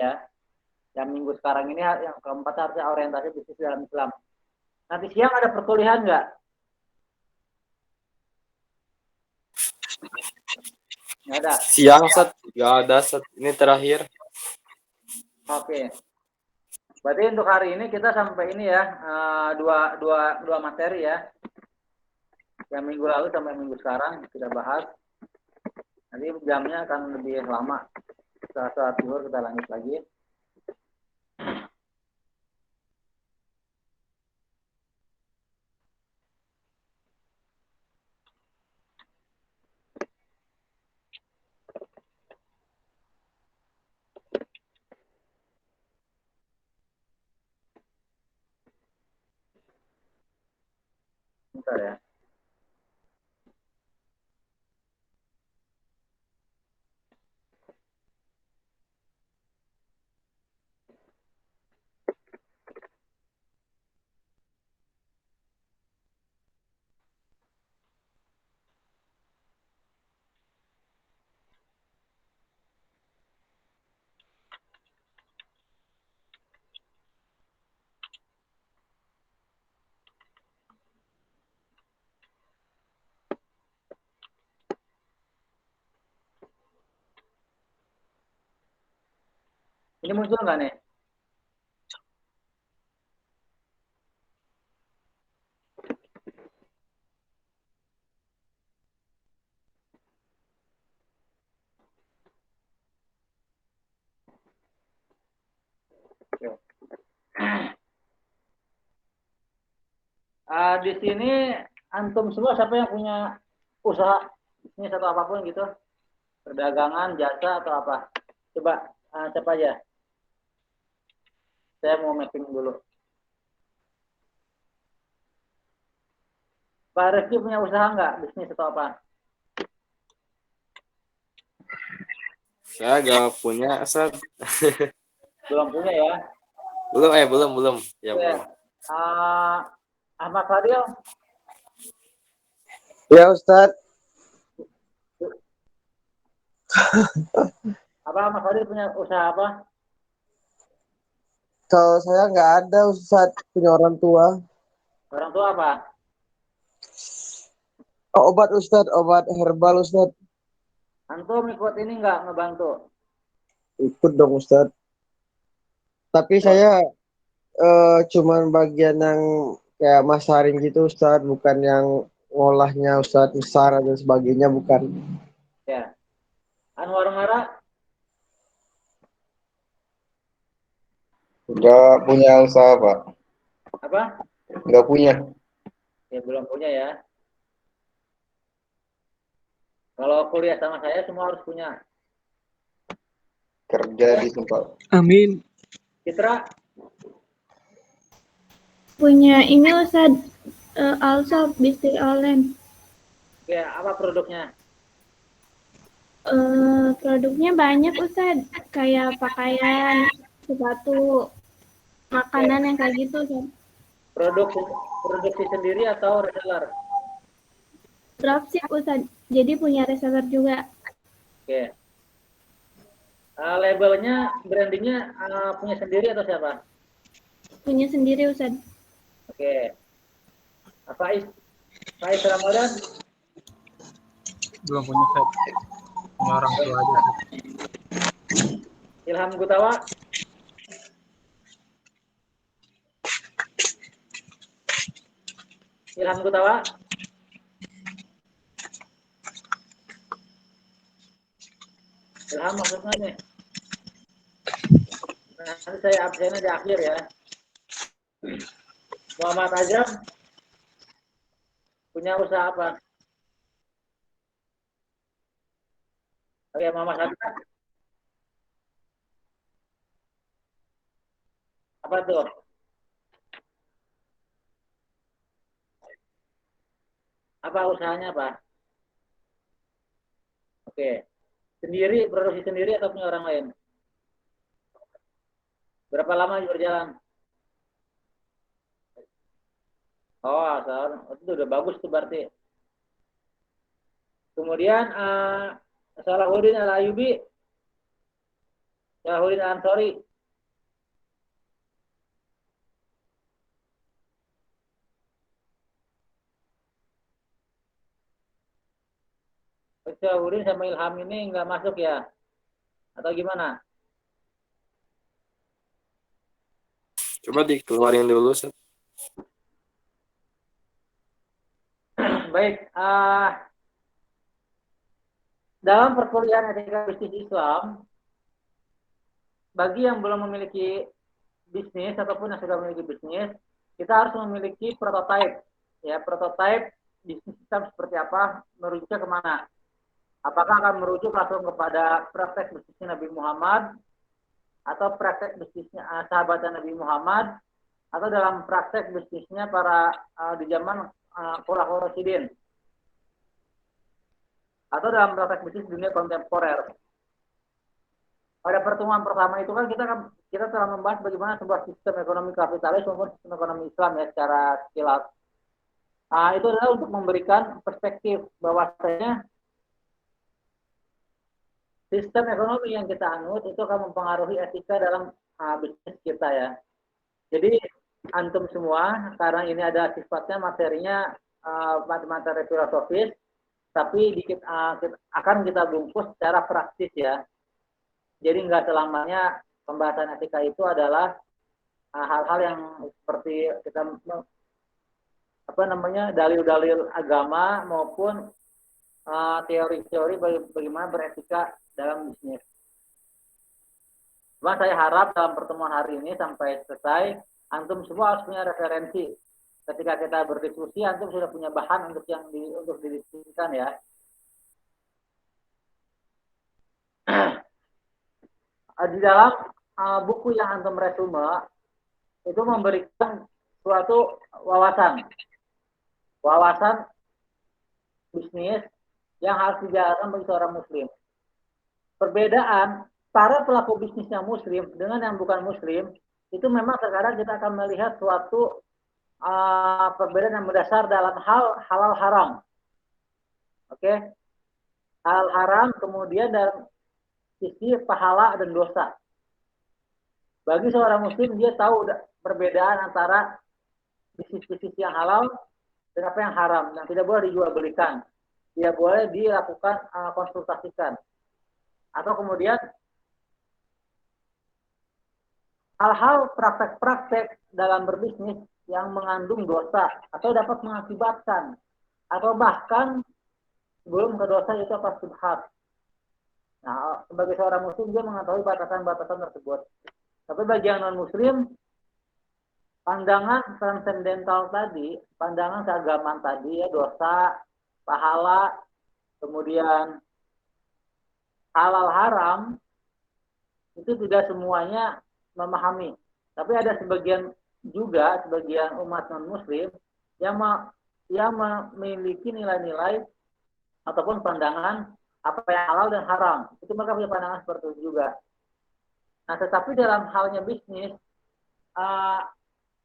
ya. Yang minggu sekarang ini yang keempat harusnya orientasi bisnis dalam Islam. Nanti siang ada perkuliahan nggak? Nggak ada. Siang Ustaz, nggak ada Ustaz. Ini terakhir. Oke. Berarti untuk hari ini kita sampai ini ya, dua materi ya. Yang minggu lalu sampai minggu sekarang kita bahas. Nanti jamnya akan lebih lama. Setelah sholat zuhur kita lanjut lagi. Bentar ya. Ini muncul nggak nih? Oke. Di sini antum semua siapa yang punya usaha bisnis atau apapun gitu, perdagangan, jasa atau apa? Coba siapa aja? Saya mau mapping dulu. Pak Reski punya usaha nggak, bisnis atau apa? Saya nggak punya Ustaz. Belum punya ya? Belum. Ya, Oke. belum. Ahmad Fadil, Ya Ustadz, apa Ahmad Fadil punya usaha apa? kalau saya nggak ada Ustadz, punya orang tua. Orang tua apa? Oh, obat Ustadz, obat herbal Ustadz. Antum ikut ini nggak ngebantu? Ikut dong Ustadz. Tapi Oh, saya cuman bagian yang kayak masarin gitu Ustadz, bukan yang ngolahnya Ustadz, besar dan sebagainya, bukan. ya. Anwar Mara, Nggak punya usaha, Pak. apa? Nggak punya. Ya belum punya ya. Kalau kuliah sama saya semua harus punya. Kerja di tempat. Amin. Citra, Punya ini Ustaz, Alshop bisnis online. ya apa produknya? Produknya banyak Ustaz, kayak pakaian, sepatu, makanan yang kayak gitu Ustaz. Produksi sendiri atau reseller? Dropship Ustaz, jadi punya reseller juga. Oke. Labelnya, brandingnya punya sendiri atau siapa? Punya sendiri Ustaz. Oke. Faiz Ramadan, Belum punya set. Punya orang tua aja. Ilham Gutawa, Ilham Gutawa, Ilham maksudnya nih. Nanti saya absennya di akhir ya. Muhammad Azam punya usaha apa? Oke, Muhammad Azam. Apa tuh? Apa usahanya Pak? Oke. Sendiri, produksi sendiri atau punya orang lain? Berapa lama berjalan? Oh, asal. Itu udah bagus tuh berarti. Kemudian Salahuddin Al-Ayubi Syahudin Ansori. Syahudin sama Ilham ini nggak masuk ya? Atau gimana? Coba dikeluarin dulu, Ustaz. Baik, dalam perkuliahan etika bisnis Islam, bagi yang belum memiliki bisnis ataupun yang sudah memiliki bisnis, kita harus memiliki prototipe. Ya, prototipe bisnis Islam seperti apa, merujuknya kemana? Apakah akan merujuk langsung kepada praktek bisnisnya Nabi Muhammad, atau praktek bisnisnya sahabatnya Nabi Muhammad, atau dalam praktek bisnisnya para di zaman Khulafaur Rasyidin, atau dalam praktek bisnis dunia kontemporer. Pada pertemuan pertama itu kan kita telah membahas bagaimana sebuah sistem ekonomi kapitalis maupun sistem ekonomi Islam ya secara sekilas. Itu adalah untuk memberikan perspektif bahwasanya sistem ekonomi yang kita anut itu akan mempengaruhi etika dalam bisnis kita ya. Jadi antum semua, karena ini ada sifatnya materinya materi filosofis, tapi akan kita bungkus secara praktis ya. Jadi nggak selamanya pembahasan etika itu adalah hal-hal yang seperti kita dalil-dalil agama maupun teori-teori bagaimana beretika dalam bisnis. Cuma saya harap dalam pertemuan hari ini sampai selesai, antum semua harus punya referensi. Ketika kita berdiskusi, antum sudah punya bahan untuk didiskusikan ya. Di dalam buku yang antum resume itu memberikan suatu wawasan bisnis yang harus dijalankan bagi seorang muslim. Perbedaan para pelaku bisnis yang muslim dengan yang bukan muslim itu memang terkadang kita akan melihat suatu perbedaan yang mendasar dalam hal halal haram. Oke? Halal haram, kemudian dalam sisi pahala dan dosa. Bagi seorang muslim, dia tahu perbedaan antara bisnis-bisnis yang halal dan apa yang haram, yang tidak boleh dijual belikan, tidak boleh dilakukan konsultasikan. Atau kemudian hal-hal praktek-praktek dalam berbisnis yang mengandung dosa atau dapat mengakibatkan atau bahkan sebelum ke dosa itu apa subhat. Nah, sebagai seorang muslim dia mengetahui batasan-batasan tersebut. Tapi bagi yang non-muslim, pandangan transendental tadi, pandangan keagamaan tadi ya, dosa, pahala, kemudian halal haram, itu tidak semuanya memahami. Tapi ada sebagian umat non-muslim yang memiliki nilai-nilai ataupun pandangan apa yang halal dan haram. Itu mereka punya pandangan seperti itu juga. Nah, tetapi dalam halnya bisnis,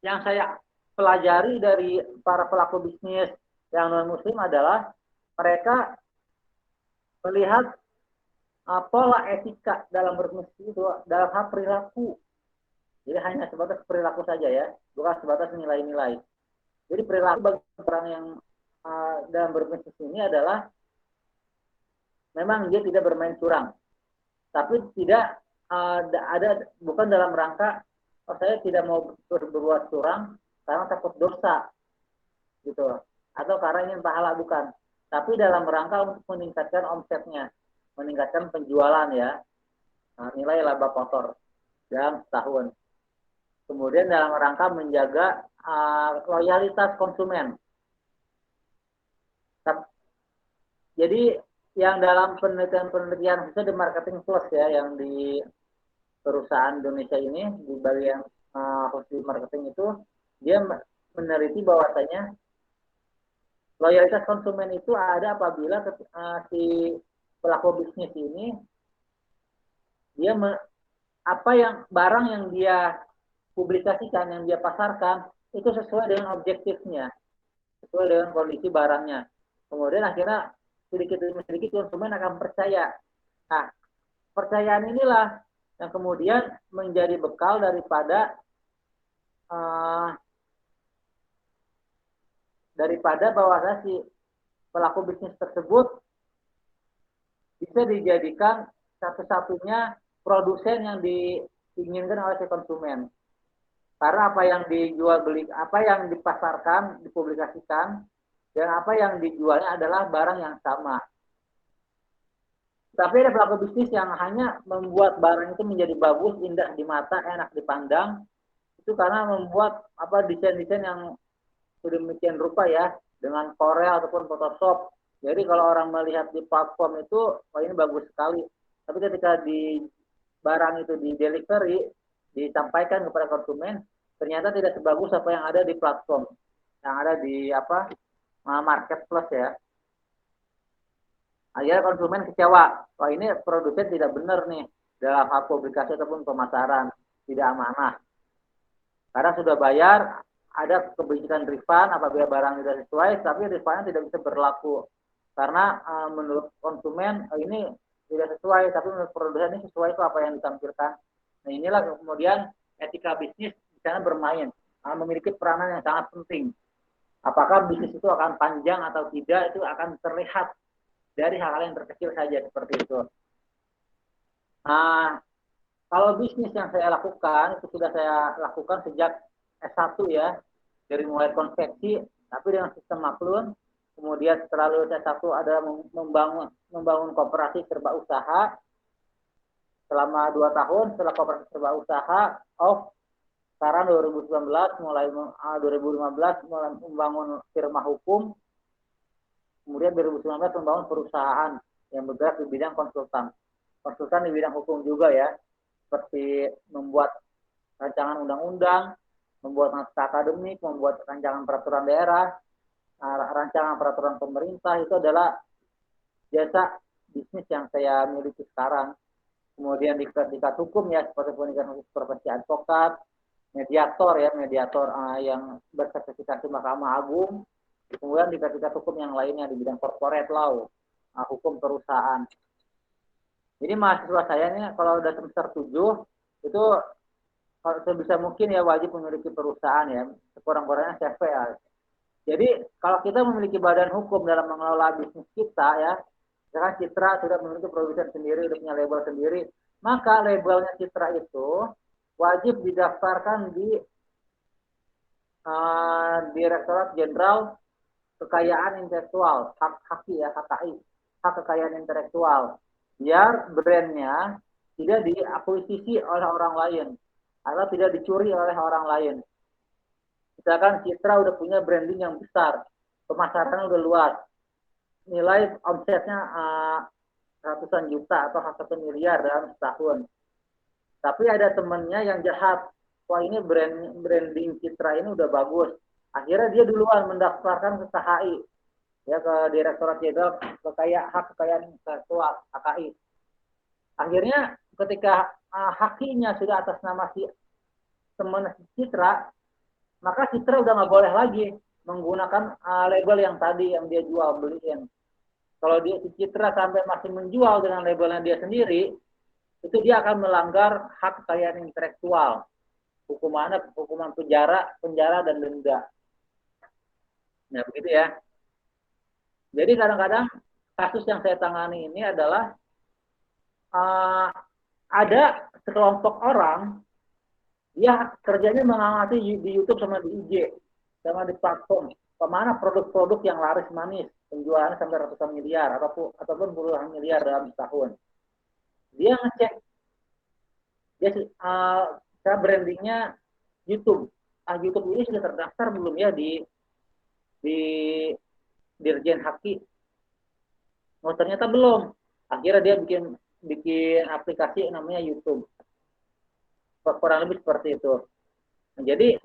yang saya pelajari dari para pelaku bisnis yang non-muslim adalah mereka melihat pola etika dalam berbisnis itu dalam hal perilaku. Jadi hanya sebatas perilaku saja ya, bukan sebatas nilai-nilai. Jadi perilaku bagi orang yang dalam berbisnis ini adalah memang dia tidak bermain curang, tapi tidak bukan dalam rangka saya tidak mau berbuat curang karena takut dosa gitu, atau karena ingin pahala, bukan, tapi dalam rangka untuk meningkatkan omsetnya, meningkatkan penjualan ya, nilai laba kotor dalam setahun. Kemudian dalam rangka menjaga loyalitas konsumen. Jadi yang dalam penelitian khususnya di marketing plus ya, yang di perusahaan Indonesia ini di bagian khusus marketing itu, dia meneliti bahwasanya loyalitas konsumen itu ada apabila si pelaku bisnis ini dia barang yang dia publikasikan, yang dia pasarkan itu sesuai dengan objektifnya, sesuai dengan kondisi barangnya. Kemudian akhirnya sedikit demi sedikit konsumen akan percaya. Nah, percayaan inilah yang kemudian menjadi bekal daripada bahwa si pelaku bisnis tersebut bisa dijadikan satu-satunya produsen yang diinginkan oleh si konsumen. Karena apa yang dijual beli, apa yang dipasarkan, dipublikasikan, dan apa yang dijualnya adalah barang yang sama. Tapi ada pelaku bisnis yang hanya membuat barang itu menjadi bagus, indah di mata, enak dipandang. Itu karena membuat desain-desain yang sedemikian rupa ya, dengan Corel ataupun Photoshop. Jadi kalau orang melihat di platform itu, wah ini bagus sekali. Tapi ketika di barang itu di delivery, disampaikan kepada konsumen, ternyata tidak sebagus apa yang ada di platform, yang ada di marketplace ya. Akhirnya konsumen kecewa, wah ini produsen tidak benar nih dalam hal publikasi ataupun pemasaran, tidak amanah. Karena sudah bayar, ada kebijakan refund apabila barang tidak sesuai, tapi refundnya tidak bisa berlaku. Karena menurut konsumen ini tidak sesuai, tapi menurut produsen ini sesuai kok apa yang ditampilkan. Nah inilah kemudian etika bisnis di sana bermain, memiliki peranan yang sangat penting. Apakah bisnis itu akan panjang atau tidak, itu akan terlihat dari hal-hal yang terkecil saja seperti itu. Kalau bisnis yang saya lakukan, itu sudah saya lakukan sejak S1 ya, dari mulai konveksi, tapi dengan sistem maklun. Kemudian setelah lulus S1 ada membangun koperasi serba usaha selama 2 tahun. Setelah koperasi serba usaha sekarang 2019 mulai 2015 mulai membangun firma hukum. Kemudian 2019 membangun perusahaan yang bergerak di bidang konsultan di bidang hukum juga ya, seperti membuat rancangan undang-undang, membuat naskah akademik, membuat rancangan peraturan daerah, rancangan peraturan pemerintah. Itu adalah jasa bisnis yang saya miliki sekarang. Kemudian di tingkat hukum ya, seperti pendidikan khusus profesi advokat, mediator yang bersertifikasi Mahkamah Agung. Kemudian di tingkat hukum yang lainnya di bidang corporate law, hukum perusahaan. Jadi mahasiswa saya ini kalau udah semester 7 itu kalau sebisa mungkin ya wajib memiliki perusahaan ya, sekurang-kurangnya CV ya. Jadi kalau kita memiliki badan hukum dalam mengelola bisnis kita ya, misalkan Citra sudah memiliki produsen sendiri, sudah punya label sendiri, maka labelnya Citra itu wajib didaftarkan di Direktorat Jenderal Kekayaan Intelektual, HKI ya, HKI, hak kekayaan intelektual, biar brandnya tidak diakuisisi oleh orang lain atau tidak dicuri oleh orang lain. Misalkan Citra udah punya branding yang besar, pemasarannya udah luas, nilai omsetnya ratusan juta atau 1 miliar dalam setahun. Tapi ada temennya yang jahat, wah ini branding Citra ini udah bagus. Akhirnya dia duluan mendaftarkan ke KHI, ya ke Direktorat Jenderal Hak Kekayaan Intelektual (HKI). Akhirnya ketika HKI-nya sudah atas nama si teman Citra, maka Citra udah nggak boleh lagi menggunakan label yang tadi yang dia jual beliin. Kalau dia si Citra sampai masih menjual dengan labelnya dia sendiri, itu dia akan melanggar hak kekayaan intelektual. Hukuman penjara dan denda. Nah begitu ya. Jadi kadang-kadang kasus yang saya tangani ini adalah ada sekelompok orang dia kerjanya mengamati di YouTube sama di IG sama di platform kemana produk-produk yang laris manis penjualannya sampai ratusan miliar ataupun puluhan miliar dalam setahun. Dia ngecek saya brandingnya YouTube. YouTube ini sudah terdaftar belum ya di Dirjen HKI? Oh ternyata belum. Akhirnya dia bikin aplikasi namanya YouTube. Kurang lebih seperti itu. Nah, jadi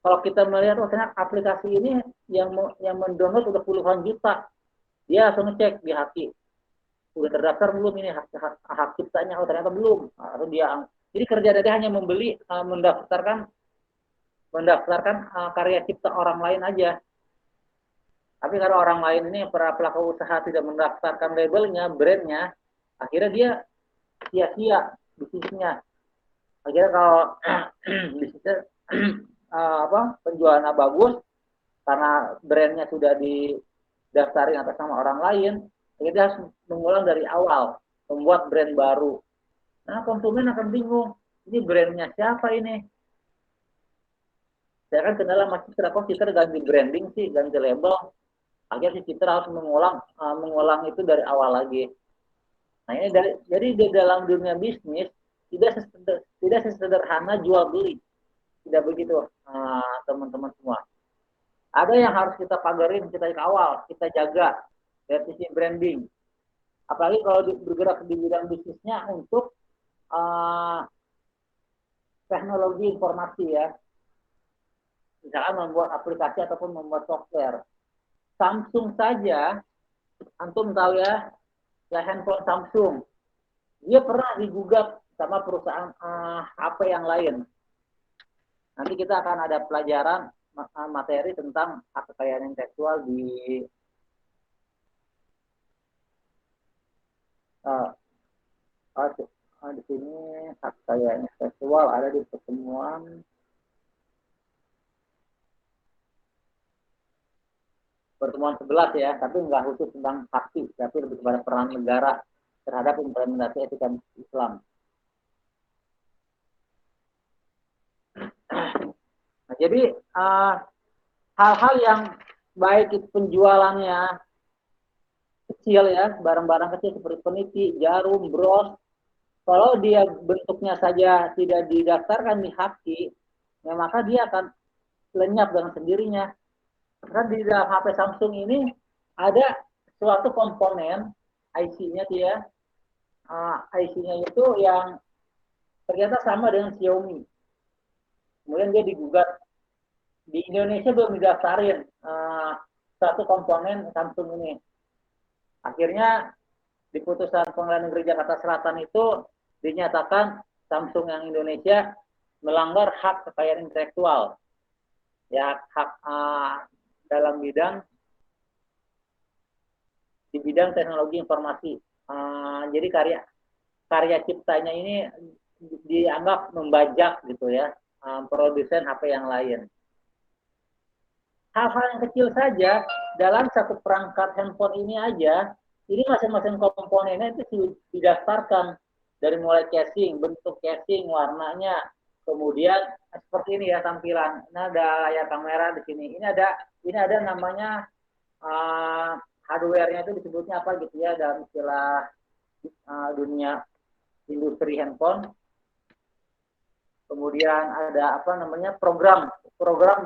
kalau kita melihat ternyata aplikasi ini yang mendownload udah puluhan juta, dia langsung ngecek di HKI. Udah terdaftar belum ini hak ciptanya? Oh ternyata belum. Lalu dia jadi kerja dia hanya membeli mendaftarkan karya cipta orang lain aja. Tapi kalau orang lain ini para pelaku usaha tidak mendaftarkan labelnya, brandnya, akhirnya dia sia-sia bisnisnya. Akhirnya kalau bisnisnya penjualannya bagus karena brandnya sudah didaftarin atas nama orang lain, akhirnya harus mengulang dari awal, membuat brand baru. Nah, konsumen akan bingung, ini brandnya siapa ini? Saya kan kendala Mas Citra, kok Citra ganti branding sih, ganti label. Akhirnya si Citra harus mengulang itu dari awal lagi. Nah, ini jadi di dalam dunia bisnis tidak sesederhana jual beli. Tidak begitu, teman-teman semua. Ada yang harus kita pagarin, kita kawal, kita jaga dari sisi branding. Apalagi kalau bergerak di bidang bisnisnya untuk teknologi informasi ya. Misalkan membuat aplikasi ataupun membuat software. Samsung saja, antum tahu ya handphone Samsung, dia pernah digugat sama perusahaan HP yang lain. Nanti kita akan ada pelajaran materi tentang hak kekayaan intelektual di di sini. Hak kekayaan intelektual ada di pertemuan pertemuan 11 ya, tapi nggak khusus tentang saksi, tapi lebih kepada peran negara terhadap implementasi etika Islam. Nah, jadi hal-hal yang baik itu penjualannya kecil ya, barang-barang kecil seperti peniti, jarum, bros, kalau dia bentuknya saja tidak didaftarkan di HAKI, ya maka dia akan lenyap dengan sendirinya. Kan di dalam HP Samsung ini ada suatu komponen IC-nya dia, IC-nya itu yang ternyata sama dengan Xiaomi. Kemudian dia digugat. Di Indonesia belum didaftarin satu komponen Samsung ini. Akhirnya di putusan Pengadilan Negeri Jakarta Selatan itu dinyatakan Samsung yang Indonesia melanggar hak kekayaan intelektual. Ya, hak dalam bidang di bidang teknologi informasi. Jadi karya ciptanya ini dianggap membajak gitu ya, produsen HP yang lain. Hal-hal yang kecil saja dalam satu perangkat handphone ini aja, ini masing-masing komponennya itu didaftarkan dari mulai casing, bentuk casing, warnanya, kemudian seperti ini ya tampilan. Ini ada layar kamera di sini. Ini ada namanya hardware-nya itu disebutnya apa gitu ya dalam istilah dunia industri handphone. Kemudian ada apa namanya program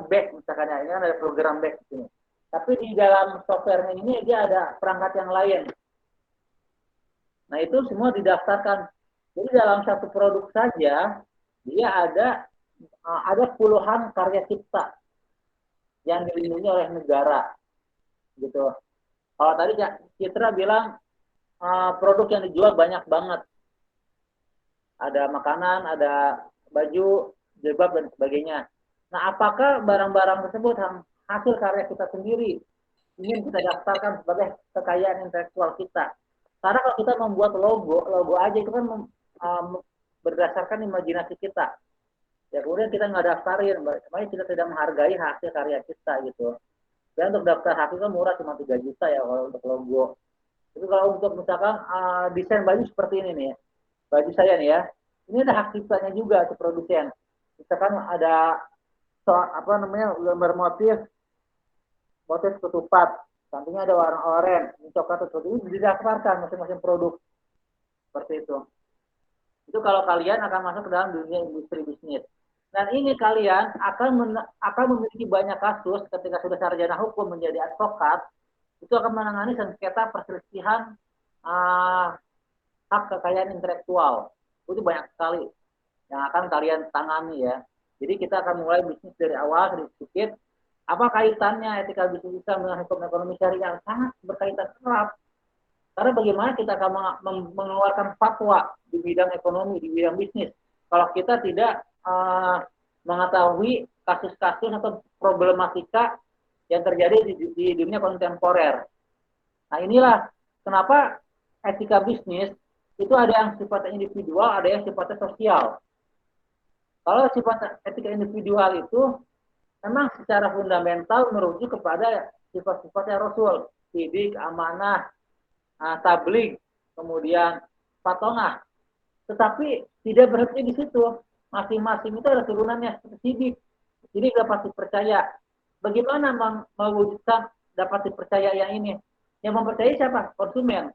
back misalkan ya, ini kan ada program back di sini. Tapi di dalam software ini dia ada perangkat yang lain. Nah, itu semua didaftarkan. Jadi dalam satu produk saja dia ada puluhan karya cipta yang dilindungi oleh negara gitu. Kalau tadi Citra bilang produk yang dijual banyak banget, ada makanan, ada baju, jilbab dan sebagainya. Nah, apakah barang-barang tersebut hasil karya kita sendiri ingin kita daftarkan sebagai kekayaan intelektual kita? Karena kalau kita membuat logo aja itu kan berdasarkan imajinasi kita. Ya kemudian kita nggak daftarin, makanya kita tidak menghargai hasil karya kita gitu. Dan untuk daftar hak itu murah cuma 3 juta ya kalau untuk logo. Tapi kalau untuk misalkan desain baju seperti ini nih, baju saya nih ya, ini ada hak ciptanya juga si produsen. Misalkan ada gambar motif ketupat, sampingnya ada warna oranye, coklat seperti ini didaftarkan masing-masing produk seperti itu. Itu kalau kalian akan masuk ke dalam dunia industri bisnis. Dan ini kalian akan memiliki banyak kasus ketika sudah sarjana hukum menjadi advokat, itu akan menangani sengketa perselisihan hak kekayaan intelektual. Itu banyak sekali yang akan kalian tangani ya. Jadi kita akan mulai bisnis dari awal sedikit. Apa kaitannya etika bisnis Islam dengan hukum ekonomi syariah? Sangat berkaitan erat. Karena bagaimana kita akan mengeluarkan fatwa di bidang ekonomi, di bidang bisnis, kalau kita tidak mengetahui kasus-kasus atau problematika yang terjadi di dunia kontemporer. Nah, inilah kenapa etika bisnis itu ada yang sifatnya individual, ada yang sifatnya sosial. Kalau sifat etika individual itu memang secara fundamental merujuk kepada sifat-sifatnya Rasul, sidik, amanah, tabligh, kemudian fatongah. Tetapi tidak berhenti di situ. Masing-masing itu ada turunannya seperti sidik. Sidik dapat dipercaya. Bagaimana mewujudkan dapat dipercaya yang ini? Yang mempercayai siapa? Konsumen.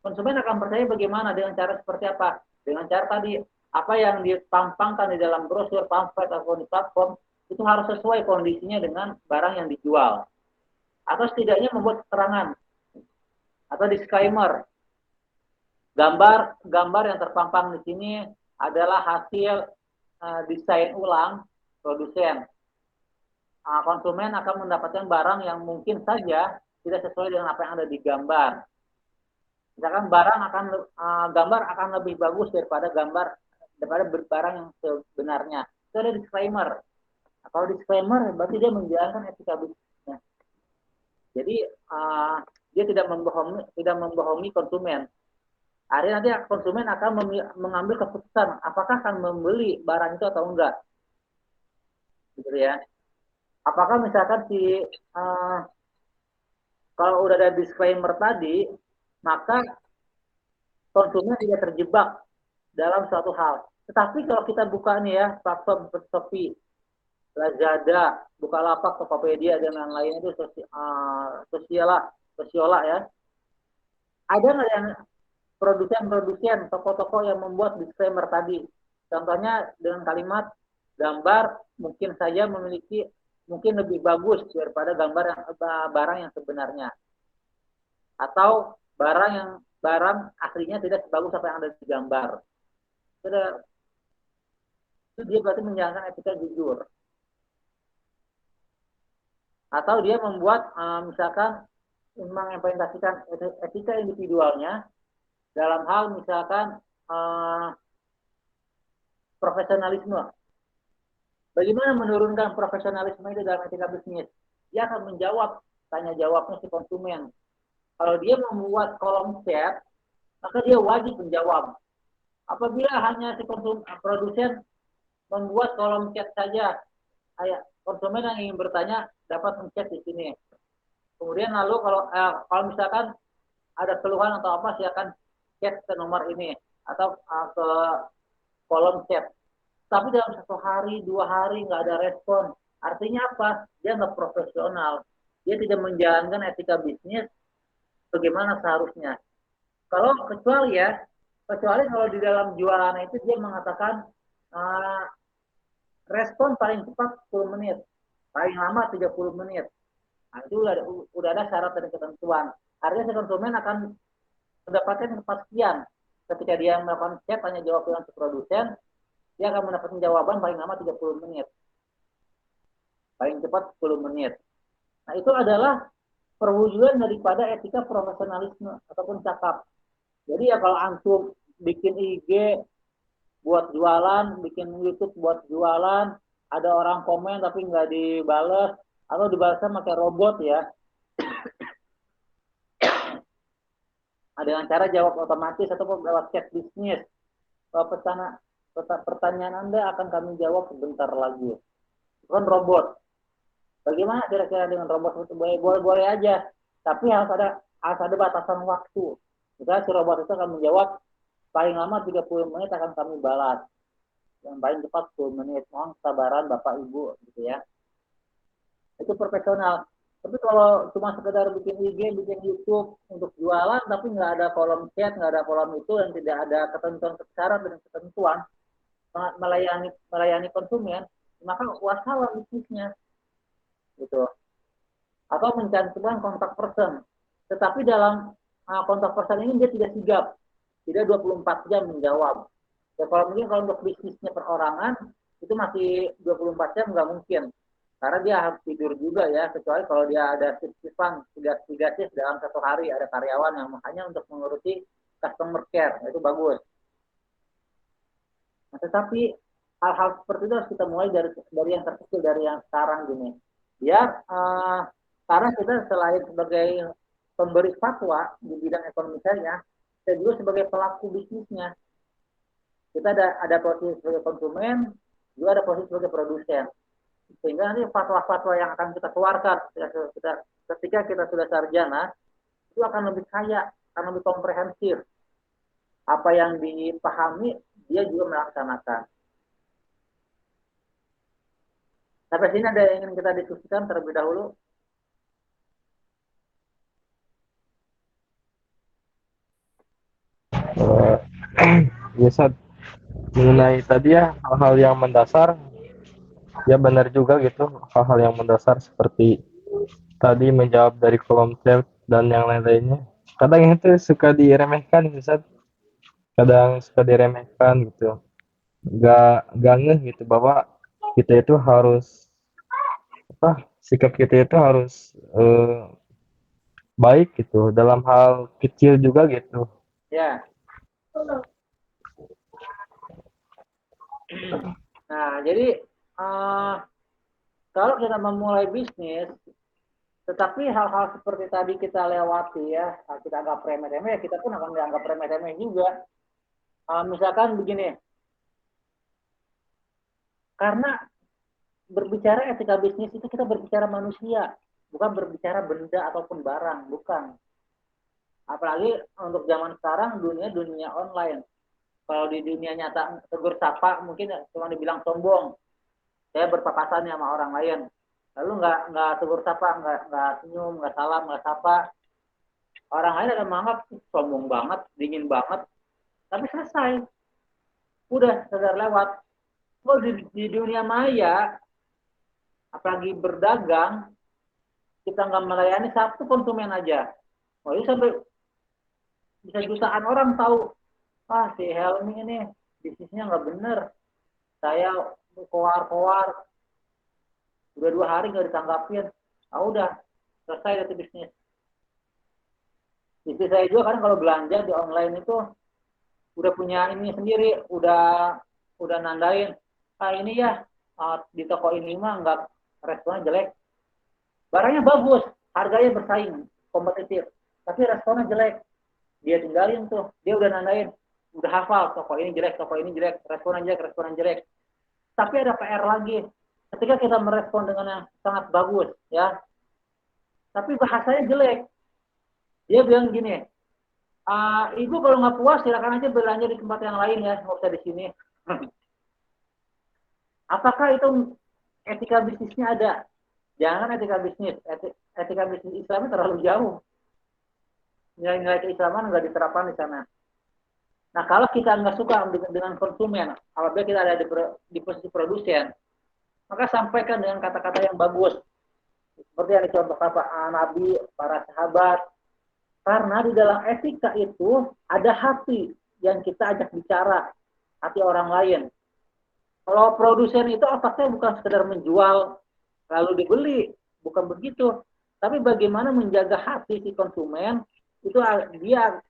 Konsumen akan percaya bagaimana, dengan cara seperti apa? Dengan cara tadi, apa yang ditampangkan di dalam brosur, pamflet, atau di platform, itu harus sesuai kondisinya dengan barang yang dijual. Atau setidaknya membuat keterangan atau disclaimer. Gambar yang terpampang di sini adalah hasil desain ulang produsen. Konsumen akan mendapatkan barang yang mungkin saja tidak sesuai dengan apa yang ada di gambar. Misalkan gambar akan lebih bagus daripada barang yang sebenarnya. Itu ada disclaimer. Kalau disclaimer berarti dia menjalankan etika bisnisnya. Jadi dia tidak membohongi konsumen. Akhirnya nanti konsumen akan mengambil keputusan apakah akan membeli barang itu atau enggak. Gitu ya. Apakah misalkan kalau udah ada disclaimer tadi, maka konsumen tidak terjebak dalam suatu hal. Tetapi kalau kita buka nih ya, platform seperti Shopee, Lazada, Bukalapak, Tokopedia, dan lain-lain itu Sosiola ya. Ada nggak yang produsen, toko-toko yang membuat disclaimer tadi? Contohnya dengan kalimat gambar mungkin saja mungkin lebih bagus daripada barang yang sebenarnya. Atau barang aslinya tidak sebagus apa yang ada di gambar. Itu dia berarti menjalankan etika jujur. Atau dia membuat misalkan mengimplementasikan etika individualnya dalam hal misalkan profesionalisme. Bagaimana menurunkan profesionalisme itu dalam etika bisnis? Dia akan menjawab tanya jawabnya si konsumen. Kalau dia membuat kolom chat, maka dia wajib menjawab. Apabila hanya si produsen membuat kolom chat saja, konsumen yang ingin bertanya dapat mencet di sini. Kemudian lalu kalau misalkan ada keluhan atau apa, silakan chat ke nomor ini atau ke kolom chat. Tapi dalam 1 hari, 2 hari nggak ada respon. Artinya apa? Dia nggak profesional. Dia tidak menjalankan etika bisnis bagaimana seharusnya. Kecuali kalau di dalam jualan itu dia mengatakan respon paling cepat 10 menit, paling lama 30 menit. Nah, itu udah ada syarat dan ketentuan. Artinya si konsumen akan mendapatkan kepastian ketika dia melakukan chat tanya jawab dengan si produsen, dia akan mendapatkan jawaban paling lama 30 menit. Paling cepat 10 menit. Nah, itu adalah perwujudan daripada etika profesionalisme ataupun cakap. Jadi ya kalau antum bikin IG buat jualan, bikin YouTube buat jualan, ada orang komen tapi nggak dibales, atau dibalasnya pakai robot ya. Ada dengan cara jawab otomatis ataupun lewat chat bisnis. Pertanyaan Anda akan kami jawab sebentar lagi. Itu kan robot. Bagaimana kira-kira dengan robot itu? Boleh aja, tapi harus ada batasan waktu. Misalnya si robot itu akan menjawab paling lama 30 menit akan kami balas. Yang paling cepat 10 menit. Mohon kesabaran Bapak Ibu gitu ya. Itu profesional. Tapi kalau cuma sekedar bikin IG, bikin YouTube untuk jualan tapi nggak ada kolom chat, nggak ada kolom itu, dan tidak ada ketentuan syarat dan ketentuan melayani konsumen, maka wassalam bisnisnya. Gitu. Atau mencantumkan kontak person. Tetapi dalam kontak person ini dia tidak sigap. Tidak 24 jam menjawab. Ya kalau untuk bisnisnya perorangan itu masih 24 jam nggak mungkin. Karena dia harus tidur juga ya, kecuali kalau dia ada shift-shiftan 3 shift dalam 1 hari, ada karyawan yang hanya untuk mengurusi customer care, itu bagus. Nah, tetapi hal-hal seperti itu harus kita mulai dari yang terkecil, dari yang sekarang gini. Karena kita selain sebagai pemberi fatwa di bidang ekonomi syariah, kita juga sebagai pelaku bisnisnya. Kita ada posisi sebagai konsumen, juga ada posisi sebagai produsen. Sehingga nanti fatwa-fatwa yang akan kita keluarkan ketika kita sudah sarjana, itu akan lebih kaya, akan lebih komprehensif. Apa yang dipahami, dia juga melaksanakan. Sampai sini ada yang ingin kita diskusikan terlebih dahulu? Ya, Sat. Mengenai tadi ya hal-hal yang mendasar, ya benar juga gitu, hal-hal yang mendasar seperti tadi menjawab dari kolom chat dan yang lain-lainnya. Kadang itu suka diremehkan, Sat. Kadang suka diremehkan gitu. Gak ngeh gitu bahwa kita itu harus sikap kita itu harus baik gitu dalam hal kecil juga gitu. Ya. Nah, jadi kalau kita memulai bisnis, tetapi hal-hal seperti tadi kita lewati ya, kita anggap remeh-remeh, kita pun akan dianggap remeh-remeh juga. Misalkan begini, karena berbicara etika bisnis itu kita berbicara manusia, bukan berbicara benda ataupun barang, bukan. Apalagi untuk zaman sekarang dunia online. Kalau di dunia nyata tegur sapa mungkin cuma dibilang sombong. Saya berpapasan sama orang lain. Lalu nggak tegur sapa, nggak senyum, nggak salam, nggak sapa. Orang lain akan menganggap sombong banget, dingin banget. Tapi selesai. Udah, sadar lewat. Oh, di dunia maya, apalagi berdagang, kita nggak melayani satu konsumen aja. Oh, itu sampai bisa jutaan orang tahu, si Helmi ini bisnisnya nggak bener. Saya koar-koar, udah 2 hari nggak ditanggapin. Udah, selesai itu bisnis. Istri saya juga kan kalau belanja di online itu udah punya ini sendiri, udah nandain. Ini ya di toko ini mah nggak, responnya jelek. Barangnya bagus, harganya bersaing, kompetitif, tapi responnya jelek. Dia tinggalin tuh, dia udah nandain, udah hafal toko ini jelek, responnya jelek. Tapi ada PR lagi. Ketika kita merespon dengan yang sangat bagus, ya, tapi bahasanya jelek. Dia bilang gini, Ibu kalau nggak puas silakan aja belanja di tempat yang lain ya, nggak usah di sini. Apakah itu etika bisnisnya ada? Jangan etika bisnis. Etika bisnis Islam terlalu jauh. Nilai-nilai keislaman nggak diterapkan di sana. Nah, kalau kita nggak suka dengan konsumen, apabila kita ada di posisi produsen, maka sampaikan dengan kata-kata yang bagus. Seperti yang dicontohkan Pak Nabi, para sahabat. Karena di dalam etika itu ada hati yang kita ajak bicara, hati orang lain. Kalau produsen itu otaknya bukan sekedar menjual lalu dibeli, bukan begitu. Tapi bagaimana menjaga hati si konsumen, itu dia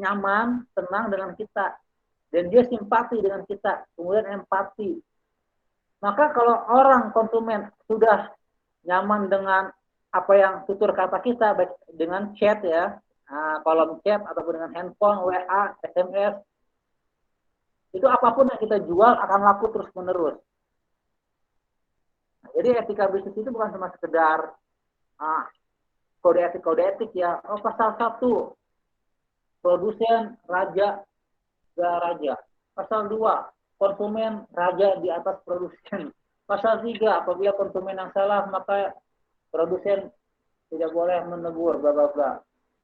nyaman, tenang dengan kita. Dan dia simpati dengan kita, kemudian empati. Maka kalau orang konsumen sudah nyaman dengan apa yang tutur kata kita, baik dengan chat ya, kolom chat ataupun dengan handphone, WA, SMS, itu apapun yang kita jual akan laku terus menerus. Nah, jadi etika bisnis itu bukan cuma sekedar kode etik ya. Pasal 1 produsen raja. Pasal 2 konsumen raja di atas produsen. Pasal 3 apabila konsumen yang salah maka produsen tidak boleh menegur bla bla bla.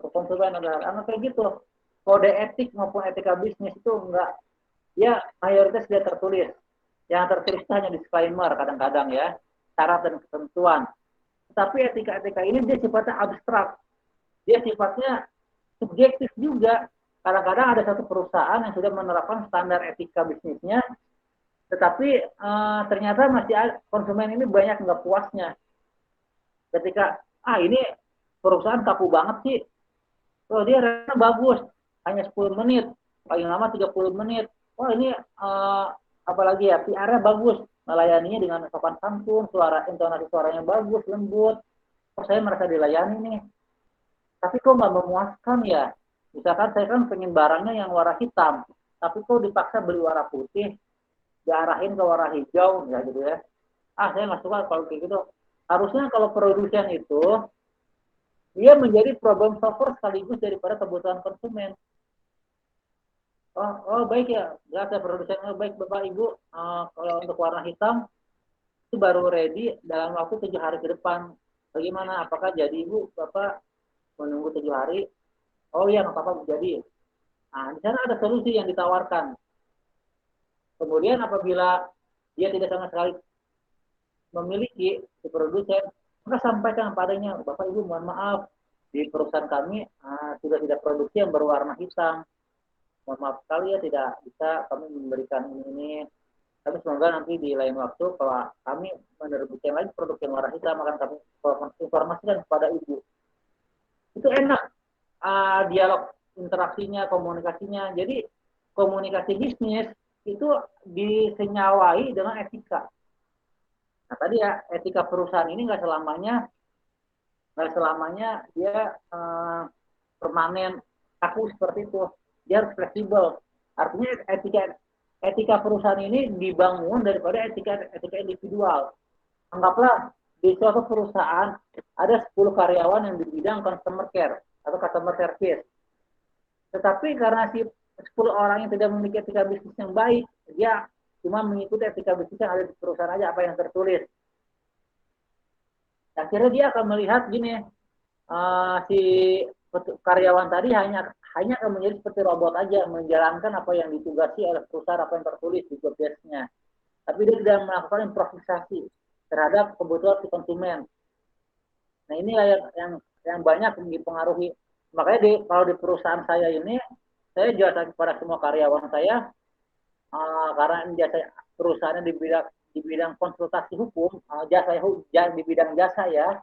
Konsumen adalah kayak gitu. Kode etik maupun etika bisnis itu enggak, ya mayoritas dia tertulis. Yang tertulis itu hanya disclaimer kadang-kadang ya, syarat dan ketentuan. Tapi etika-etika ini dia sifatnya abstrak. Dia sifatnya subjektif juga. Kadang-kadang ada satu perusahaan yang sudah menerapkan standar etika bisnisnya, tetapi ternyata masih konsumen ini banyak nggak puasnya. Ketika, ini perusahaan kaku banget sih. Dia rata bagus, hanya 10 menit, paling lama 30 menit. Ini apalagi ya, PR-nya bagus, melayaninya dengan sopan santun, intonasi suaranya bagus, lembut. Saya merasa dilayani nih. Tapi kok nggak memuaskan ya? Misalkan saya kan pengen barangnya yang warna hitam, tapi kok dipaksa beli warna putih, diarahin ke warna hijau, ya gitu ya. Saya nggak suka kalau kayak gitu. Harusnya kalau produsen itu, dia menjadi problem solver sekaligus daripada kebutuhan konsumen. Baik ya, saya produsen. Baik Bapak Ibu, kalau untuk warna hitam, itu baru ready dalam waktu 7 hari ke depan. Bagaimana? Apakah jadi Ibu, Bapak menunggu 7 hari? Oh iya, nggak apa-apa jadi. Nah, di sana ada solusi yang ditawarkan. Kemudian apabila dia tidak sama sekali memiliki si produsen, maka sampaikan padanya, Bapak Ibu mohon maaf, di perusahaan kami sudah tidak produksi yang berwarna hitam. Mohon maaf sekali ya, tidak bisa kami memberikan ini. Tapi semoga nanti di lain waktu kalau kami menerbitkan lagi produk yang warna hitam akan kami informasikan kepada Ibu. Itu enak dialog interaksinya, komunikasinya. Jadi komunikasi bisnis itu disenyawai dengan etika. Nah tadi ya, etika perusahaan ini nggak selamanya dia permanen kaku seperti itu. Dia harus fleksibel. Artinya etika perusahaan ini dibangun daripada etika individual. Anggaplah di suatu perusahaan ada 10 karyawan yang di bidang customer care atau customer service. Tetapi karena si 10 orang yang tidak memiliki etika bisnis yang baik, dia cuma mengikuti etika bisnis yang ada di perusahaan aja, apa yang tertulis. Akhirnya dia akan melihat gini, si karyawan tadi hanya akan menjadi seperti robot aja, menjalankan apa yang ditugasi oleh perusahaan, apa yang tertulis di job desk-nya. Tapi dia tidak melakukan improvisasi terhadap kebutuhan si konsumen. Nah ini yang banyak dipengaruhi. Makanya kalau di perusahaan saya ini, saya jelaskan kepada semua karyawan saya, karena jasa perusahaannya di bidang konsultasi hukum, di bidang jasa ya,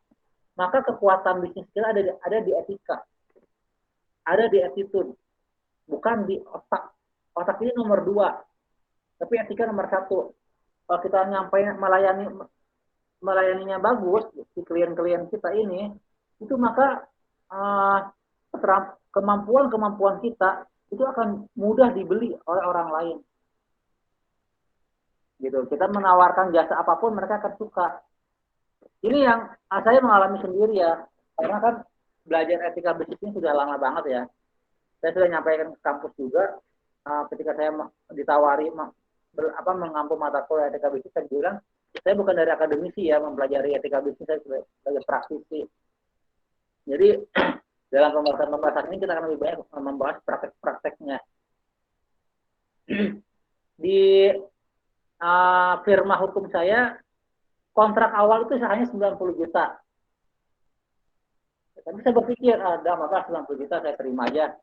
maka kekuatan bisnis kita ada di etika, ada di attitude, bukan di otak. Otak ini nomor 2, tapi etika nomor 1. Kalau kita melayaninya bagus, si klien-klien kita ini, itu maka kemampuan kita itu akan mudah dibeli oleh orang lain. Gitu. Kita menawarkan jasa apapun mereka akan suka. Ini yang saya mengalami sendiri ya, karena kan belajar etika bisnis ini sudah lama banget ya. Saya sudah nyampaikan ke kampus juga, ketika saya ditawari mengampu mata kuliah etika bisnis, saya bilang saya bukan dari akademisi ya mempelajari etika bisnis, saya sebagai praktisi. Jadi dalam pembahasan ini kita akan lebih banyak membahas praktek-prakteknya. Di firma hukum saya, kontrak awal itu hanya 90 juta. Tapi saya berpikir, maka 90 juta saya terima aja.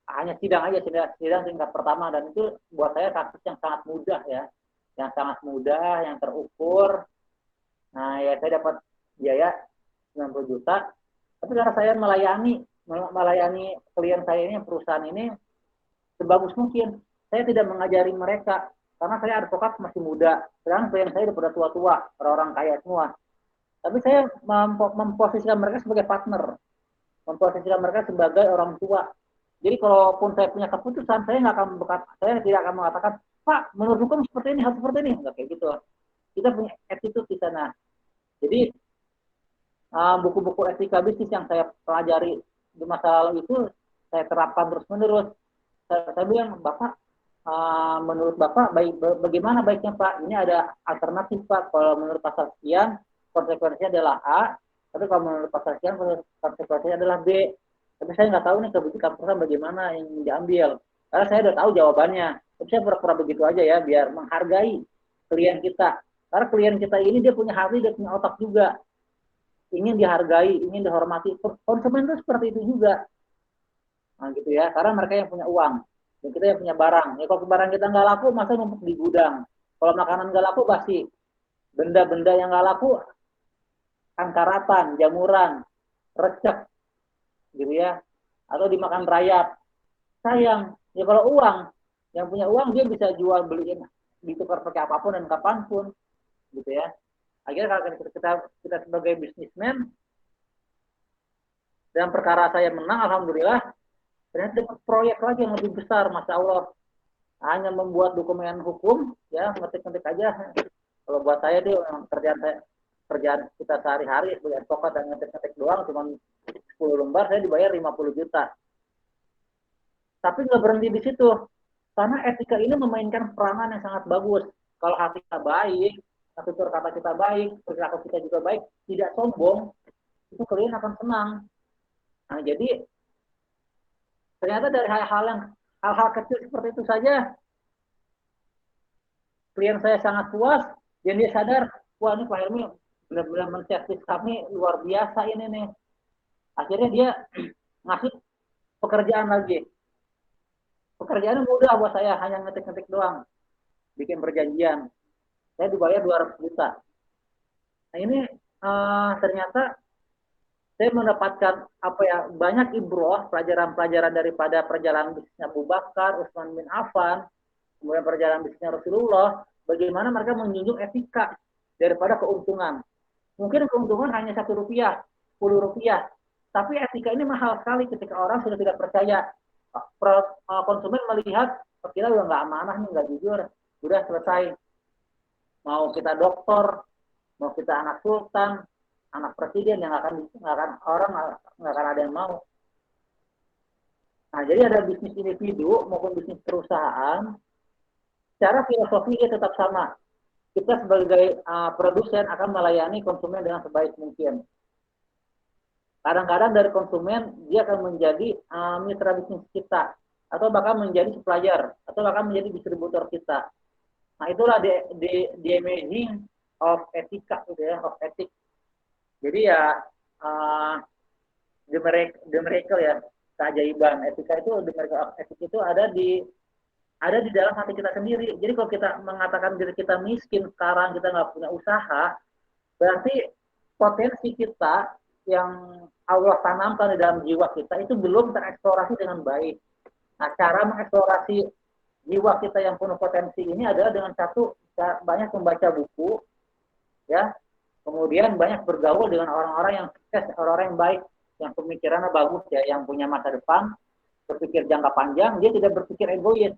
Hanya sidang aja, sidang tingkat pertama, dan itu buat saya kasus yang sangat mudah ya. Yang sangat mudah, yang terukur. Nah ya saya dapat biaya 90 juta. Tapi karena saya melayani klien saya ini, perusahaan ini, sebagus mungkin. Saya tidak mengajari mereka. Karena saya advokat masih muda, sedangkan klien saya udah pada tua-tua, orang-orang kaya semua. Tapi saya memposisikan mereka sebagai partner, memposisikan mereka sebagai orang tua. Jadi kalaupun saya punya keputusan, saya tidak akan mengatakan, Pak, menurut hukum seperti ini, harus seperti ini, nggak kayak gitu. Kita punya attitude di sana. Jadi buku-buku etika bisnis yang saya pelajari di masa lalu itu saya terapkan terus-menerus. Saya bilang, Bapak, menurut Bapak bagaimana baiknya Pak? Ini ada alternatif Pak. Kalau menurut pasal sekian konsekuensinya adalah A, tapi kalau menurut pasal sekian konsekuensinya adalah B. Tapi saya nggak tahu nih kebijakan perusahaan bagaimana yang diambil. Karena saya udah tahu jawabannya. Tapi saya pura-pura begitu aja ya biar menghargai klien kita. Karena klien kita ini dia punya hati, dia punya otak juga. Ingin dihargai, ingin dihormati. Konsumen itu seperti itu juga. Nah gitu ya. Karena mereka yang punya uang. Dan kita yang punya barang. Ya kalau barang kita nggak laku, masa numpuk di gudang. Kalau makanan nggak laku, pasti benda-benda yang nggak laku, angkaratan, jamuran, recek, gitu ya. Atau dimakan rayap. Sayang. Ya kalau uang, yang punya uang dia bisa jual beliin, ditukar pakai apapun dan kapanpun, gitu ya. Akhirnya kalau kita sebagai bisnismen, dan perkara saya menang, alhamdulillah. ternyata dapat proyek lagi yang lebih besar, masya Allah. Hanya membuat dokumen hukum, ya ngetik-ngetik aja. Kalau buat saya dia kerjaan kita sehari-hari sebagai advokat dan ngetik-ngetik doang, cuma 10 lembar saya dibayar 50 juta. Tapi nggak berhenti di situ, karena etika ini memainkan peranan yang sangat bagus. Kalau hati kita baik, tutur kata kita baik, perilaku kita juga baik, tidak sombong, itu klien akan senang. Nah, jadi ternyata dari hal-hal kecil seperti itu saja, klien saya sangat puas, dan dia sadar, wah ini Pak Helmi benar-benar menservis kami luar biasa ini nih. Akhirnya dia ngasih pekerjaan lagi. Pekerjaannya mudah buat saya, hanya ngetik-ngetik doang, bikin perjanjian. Saya dibayar 200 juta. Nah ini ternyata saya mendapatkan banyak ibroh, pelajaran-pelajaran daripada perjalanan bisnisnya Abu Bakar, Utsman bin Affan, kemudian perjalanan bisnisnya Rasulullah, bagaimana mereka menjunjung etika daripada keuntungan. Mungkin keuntungan hanya Rp1, Rp10, tapi etika ini mahal sekali ketika orang sudah tidak percaya. Konsumen melihat, kita udah nggak amanah nih, nggak jujur, udah selesai. Mau kita dokter, mau kita anak sultan, anak presiden, yang nggak akan ada yang mau. Nah, jadi ada bisnis individu maupun bisnis perusahaan, secara filosofi dia tetap sama. Kita sebagai produsen akan melayani konsumen dengan sebaik mungkin. Kadang-kadang dari konsumen dia akan menjadi mitra bisnis kita, atau bahkan menjadi supplier, atau bahkan menjadi distributor kita. Nah, itulah the amazing of etika, gitu ya, of ethic. Jadi ya the miracle ya, keajaiban etika itu, the miracle of ethic itu ada di dalam hati kita sendiri. Jadi kalau kita mengatakan diri kita miskin sekarang, kita nggak punya usaha, berarti potensi kita yang Allah tanamkan di dalam jiwa kita itu belum tereksplorasi dengan baik. Nah, cara mengeksplorasi jiwa kita yang penuh potensi ini adalah dengan satu, banyak membaca buku, ya, kemudian banyak bergaul dengan orang-orang yang sukses, orang-orang yang baik, yang pemikirannya bagus, ya, yang punya masa depan, berpikir jangka panjang, dia tidak berpikir egois.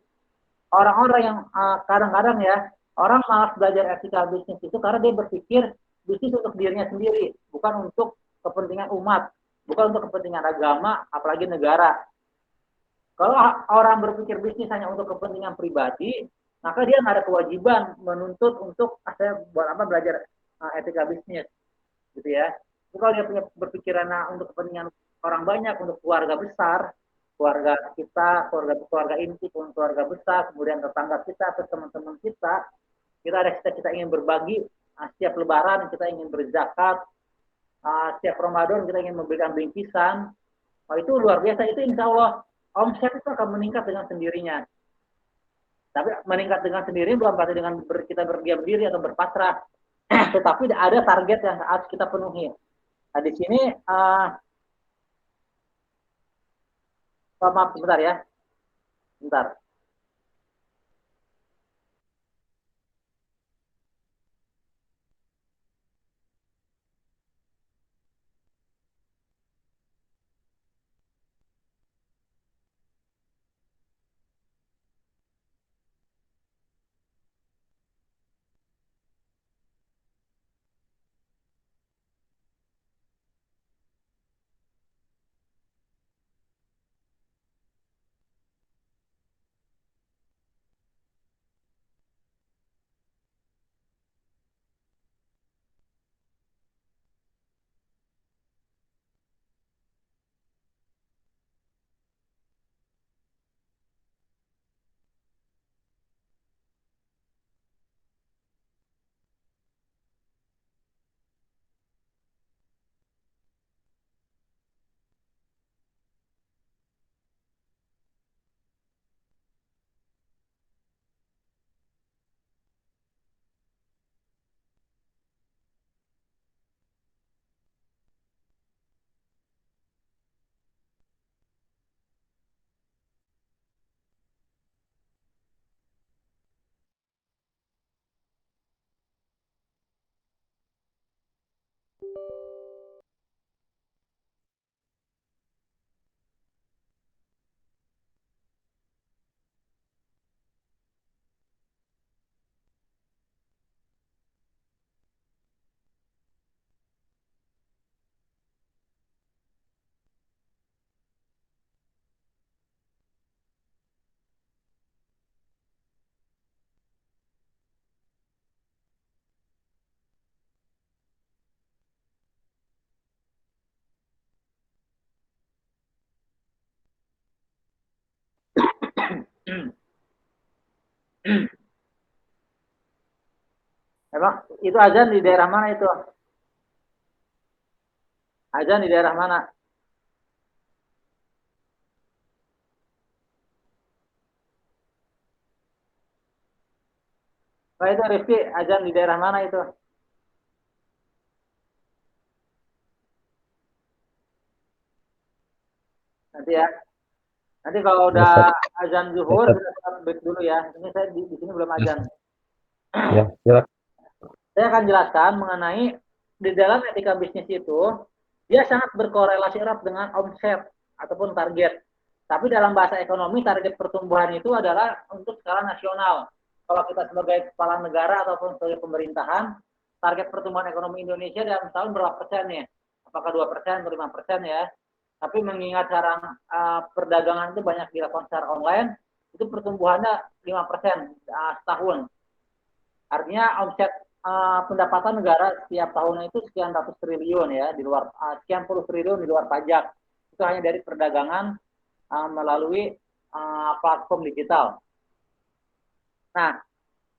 Orang-orang yang kadang-kadang ya, orang malas belajar etika bisnis itu karena dia berpikir bisnis untuk dirinya sendiri, bukan untuk kepentingan umat, bukan untuk kepentingan agama, apalagi negara. Kalau orang berpikir bisnis hanya untuk kepentingan pribadi, maka dia nggak ada kewajiban menuntut untuk saya buat apa belajar etika bisnis, gitu ya. Jadi kalau dia punya berpikiran untuk kepentingan orang banyak, untuk keluarga besar, keluarga kita, keluarga inti, keluarga besar, kemudian tetangga kita atau teman-teman kita ada cita-cita ingin berbagi, setiap lebaran kita ingin berzakat, setiap Ramadan kita ingin memberikan bingkisan, itu luar biasa. Itu insya Allah omset itu akan meningkat dengan sendirinya. Tapi meningkat dengan sendiri bukan berarti dengan kita berdiam diri atau berpasrah, tetapi ada target yang harus kita penuhi. Nah, di sini maaf sebentar ya, bentar. Emang itu azan di daerah mana itu? Azan di daerah mana? Nah itu Rifki, azan di daerah mana itu? Nanti ya. Nanti kalau Ya, udah Sat. azan Ya, zuhur, Sat. kita break dulu ya. Ini saya di sini belum azan. Ya, silakan. Saya akan jelaskan mengenai di dalam etika bisnis itu, dia sangat berkorelasi erat dengan omset ataupun target. Tapi dalam bahasa ekonomi, target pertumbuhan itu adalah untuk skala nasional. Kalau kita sebagai kepala negara ataupun sebagai pemerintahan, target pertumbuhan ekonomi Indonesia dalam tahun berapa persen nih? Apakah 2% atau 5% ya? Tapi mengingat sekarang perdagangan itu banyak dilakukan secara online, itu pertumbuhannya 5% setahun. Artinya omset pendapatan negara setiap tahunnya itu sekian ratus triliun ya, di luar sekian puluh triliun di luar pajak. Itu hanya dari perdagangan melalui platform digital. Nah,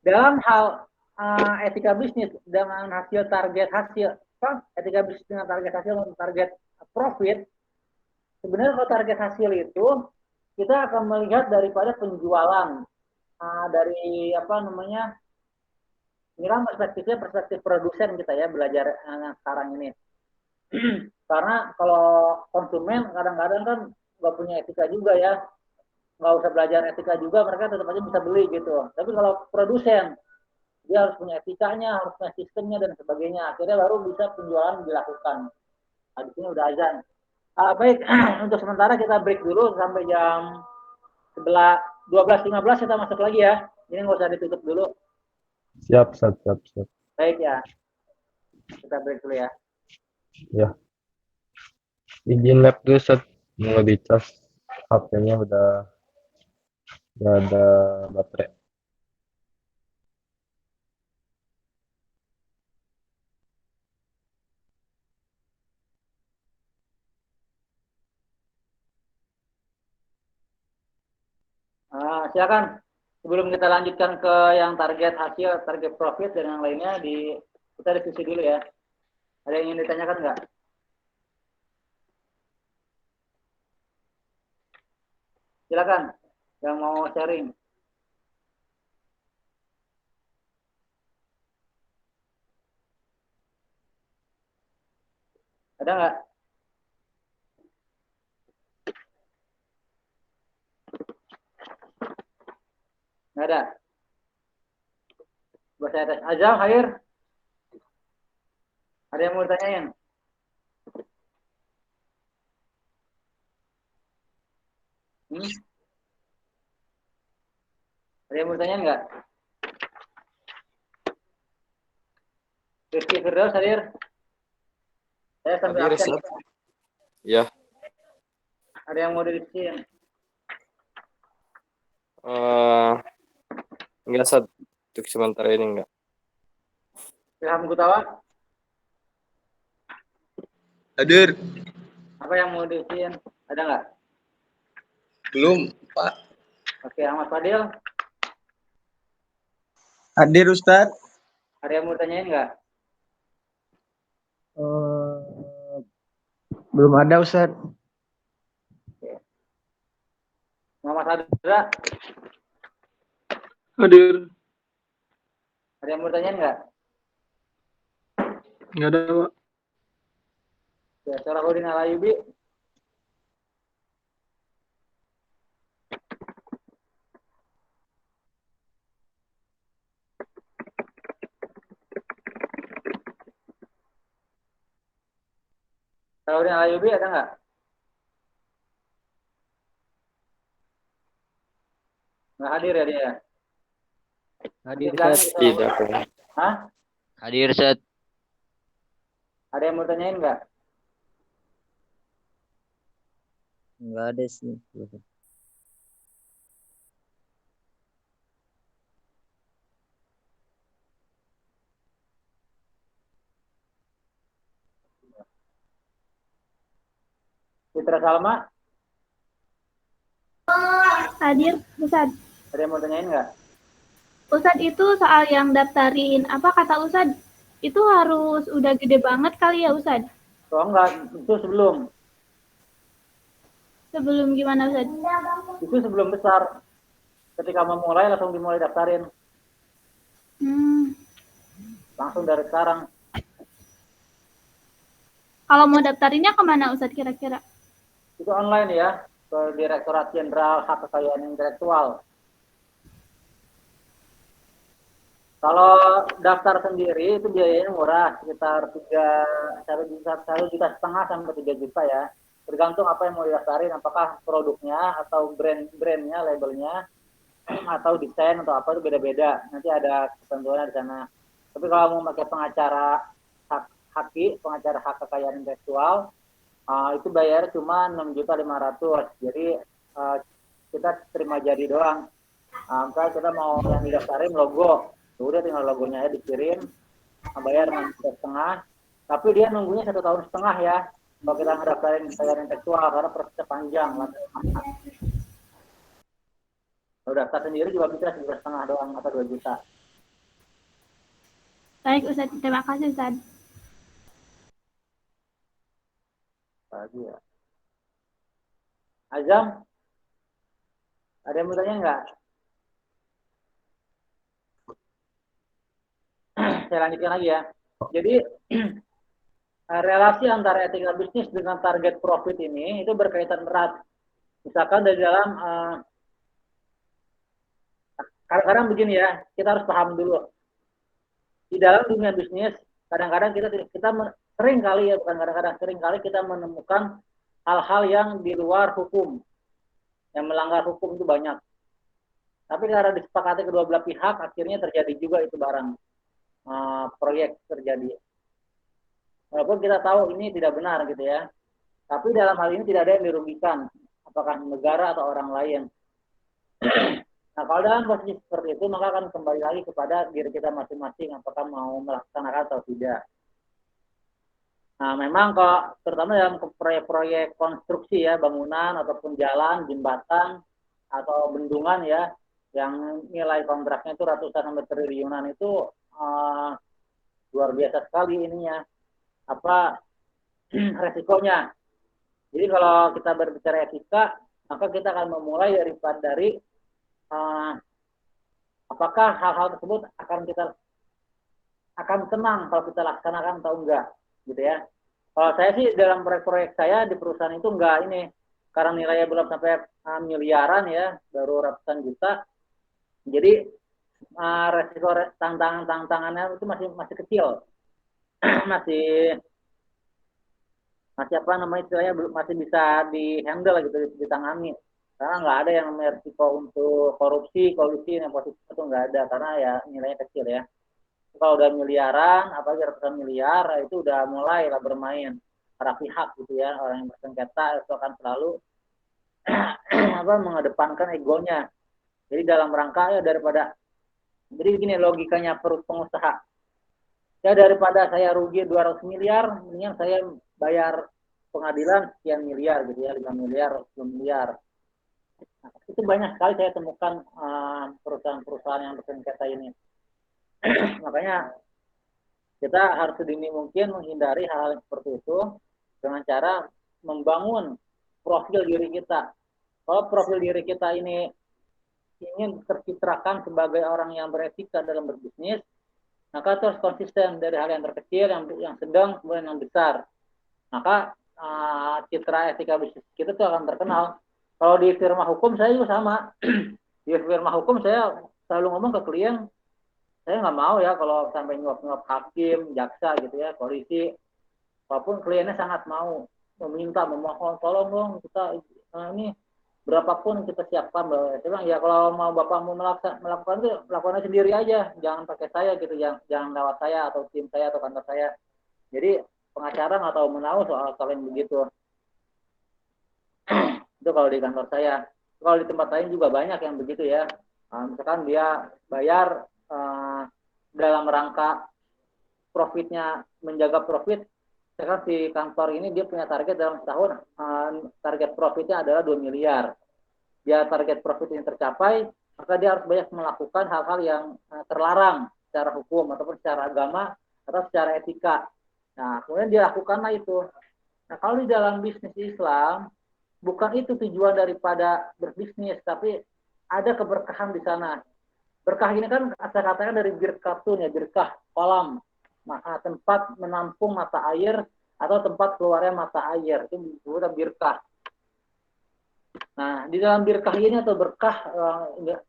dalam hal etika bisnis dengan hasil target hasil, etika bisnis dengan target hasil dan target profit, sebenarnya kalau target hasil itu kita akan melihat daripada penjualan dari apa namanya, ini kan perspektifnya perspektif produsen kita ya belajar sekarang ini. Karena kalau konsumen kadang-kadang kan nggak punya etika juga ya, nggak usah belajar etika juga, mereka tetap aja bisa beli gitu. Tapi kalau produsen, dia harus punya etikanya, harus punya sistemnya dan sebagainya. Akhirnya baru bisa penjualan dilakukan. Nah, di sini udah azan. Baik, untuk sementara kita break dulu sampai jam 12.15 kita masuk lagi ya. Ini nggak usah ditutup dulu. Siap, Sat, siap, siap. Baik ya, kita break dulu ya. Ya, izin lab dulu, Sat. Mau dicas. HP-nya udah nggak ada baterai. Silakan. Sebelum kita lanjutkan ke yang target hasil, target profit dan yang lainnya, kita diskusi dulu ya. Ada yang ingin ditanyakan nggak? Silakan. Yang mau sharing. Ada nggak? Nggak ada. Buat saya tes. Azam, Khair. Ada yang mau ditanyain? Ada yang mau ditanyain nggak? Rizky Firdaus hadir. Saya sampai Hadir, absen. Sat. Ya. Ada yang mau didiskusiin? Enggak, Sat. Untuk sementara ini enggak. Ilham Gutawa, Hadir. apa yang mau didiskusiin? Ada nggak? Belum, Pak. Oke, Ahmad Fadil, Hadir Ustadz. ada yang mau ditanyain nggak? Belum ada Ustadz. Muhammad Hadra, Hadir. ada yang mau ditanyain nggak? Nggak ada, Pak. Ya, Salahuddin Alayubi, Salahuddin Alayubi ada nggak? Nggak hadir ya dia? Hadir, Bilangin Sat. gitu. Tidak, Pak. Hah? Hadir, Sat. Ada yang mau tanyain nggak? Nggak ada sih. Citra Salma, hadir, Ustad. Ada yang mau tanyain nggak? Ustad itu soal yang daftarin, apa kata Ustad? Itu harus udah gede banget kali ya Ustad? Oh enggak, itu sebelum. Sebelum gimana Ustad? Itu sebelum besar. Ketika mau mulai langsung dimulai daftarin. Langsung dari sekarang. Kalau mau daftarinnya kemana Ustad kira-kira? Itu online ya, ke Direktorat Jenderal Hak Kekayaan Intelektual. Kalau daftar sendiri itu biayanya murah, sekitar 1,5 juta sampai 3 juta ya. Tergantung apa yang mau didaftarin, apakah produknya atau brandnya, labelnya, atau desain atau apa itu beda-beda. Nanti ada ketentuannya di sana. Tapi kalau mau pakai pengacara pengacara hak kekayaan intelektual, itu bayar cuma 6.500.000. Jadi kita terima jadi doang. Misalnya kita mau yang didaftarin logo, udah tinggal logonya aja dikirim, bayar 6,5 juta. Tapi dia nunggunya 1,5 tahun ya. Kalau kita ngedaftarin kekayaan intelektual karena prosesnya panjang. Kalau daftar sendiri juga bisa 1,5 doang atau 2 juta. Baik Ustad, terima kasih Ustad. Lagi ya. Azam, ada yang mau tanya nggak? Saya lanjutkan lagi ya. Jadi relasi antara etika bisnis dengan target profit ini itu berkaitan erat. Misalkan dari dalam kadang-kadang begini ya, kita harus paham dulu. Di dalam dunia bisnis, kadang-kadang kita sering kali ya, bukan kadang-kadang, sering kali kita menemukan hal-hal yang di luar hukum, yang melanggar hukum itu banyak. Tapi karena disepakati kedua belah pihak, akhirnya terjadi juga itu barang proyek terjadi. Walaupun kita tahu ini tidak benar gitu ya, tapi dalam hal ini tidak ada yang dirugikan, apakah negara atau orang lain. Nah, kalau dalam posisi seperti itu, maka akan kembali lagi kepada diri kita masing-masing, apakah mau melaksanakan atau tidak. Nah, memang kalau terutama dalam proyek-proyek konstruksi ya, bangunan ataupun jalan, jembatan, atau bendungan ya, yang nilai kontraknya itu ratusan sampai triliunan itu luar biasa sekali ininya. Resikonya. Jadi kalau kita berbicara etika, maka kita akan memulai dari apakah hal-hal tersebut akan tenang kalau kita laksanakan atau enggak gitu ya. Kalau saya sih dalam proyek-proyek saya di perusahaan itu enggak ini, karena nilainya belum sampai miliaran ya, baru ratusan juta. Jadi resiko tantangannya itu masih kecil. masih apa namanya istilahnya masih bisa dihandle gitu, ditangani. Karena nggak ada yang resiko untuk kolusi yang positif itu nggak ada, karena ya nilainya kecil ya. Kalau udah miliaran, apalagi ratusan miliar, itu udah mulai lah bermain para pihak gitu ya. Orang yang bersengketa itu akan selalu mengedepankan egonya. Jadi dalam rangka ya jadi begini logikanya pengusaha. Ya daripada saya rugi 200 miliar, mendingan saya bayar pengadilan sekian miliar gitu ya, 5 miliar, 10 miliar. Nah, itu banyak sekali saya temukan perusahaan-perusahaan yang bersengketa ini. Makanya kita harus sedini mungkin menghindari hal-hal seperti itu dengan cara membangun profil diri kita. Kalau profil diri kita ini ingin tercitrakan sebagai orang yang beretika dalam berbisnis, maka terus konsisten dari hal yang terkecil, yang sedang, kemudian yang besar. Maka citra etika bisnis kita itu akan terkenal. Kalau di firma hukum saya juga sama. Di firma hukum saya selalu ngomong ke klien, saya nggak mau ya kalau sampai nyuap-nyuap hakim, jaksa gitu ya, polisi. Walaupun kliennya sangat mau memohon, tolong dong kita ini berapapun kita siapkan. Saya bilang ya kalau mau bapak mau melakukan itu lakukannya sendiri aja, jangan pakai saya gitu, jangan lewat saya atau tim saya atau kantor saya. Jadi pengacara nggak tahu menahu soal yang begitu. Itu kalau di kantor saya. Kalau di tempat lain juga banyak yang begitu ya. Misalkan dia bayar dalam rangka profitnya, menjaga profit. Misalkan si kantor ini dia punya target dalam setahun, target profitnya adalah 2 miliar. dia target profit ini tercapai, maka dia harus banyak melakukan hal-hal yang terlarang secara hukum ataupun secara agama atau secara etika. Nah, kemudian dia lakukanlah itu. Nah, kalau di dalam bisnis Islam, bukan itu tujuan daripada berbisnis, tapi ada keberkahan di sana. Berkah ini kan saya katakan dari birkatun ya, berkah kolam, tempat menampung mata air atau tempat keluarnya mata air, itu disebut birkah. Nah, di dalam birkah ini atau berkah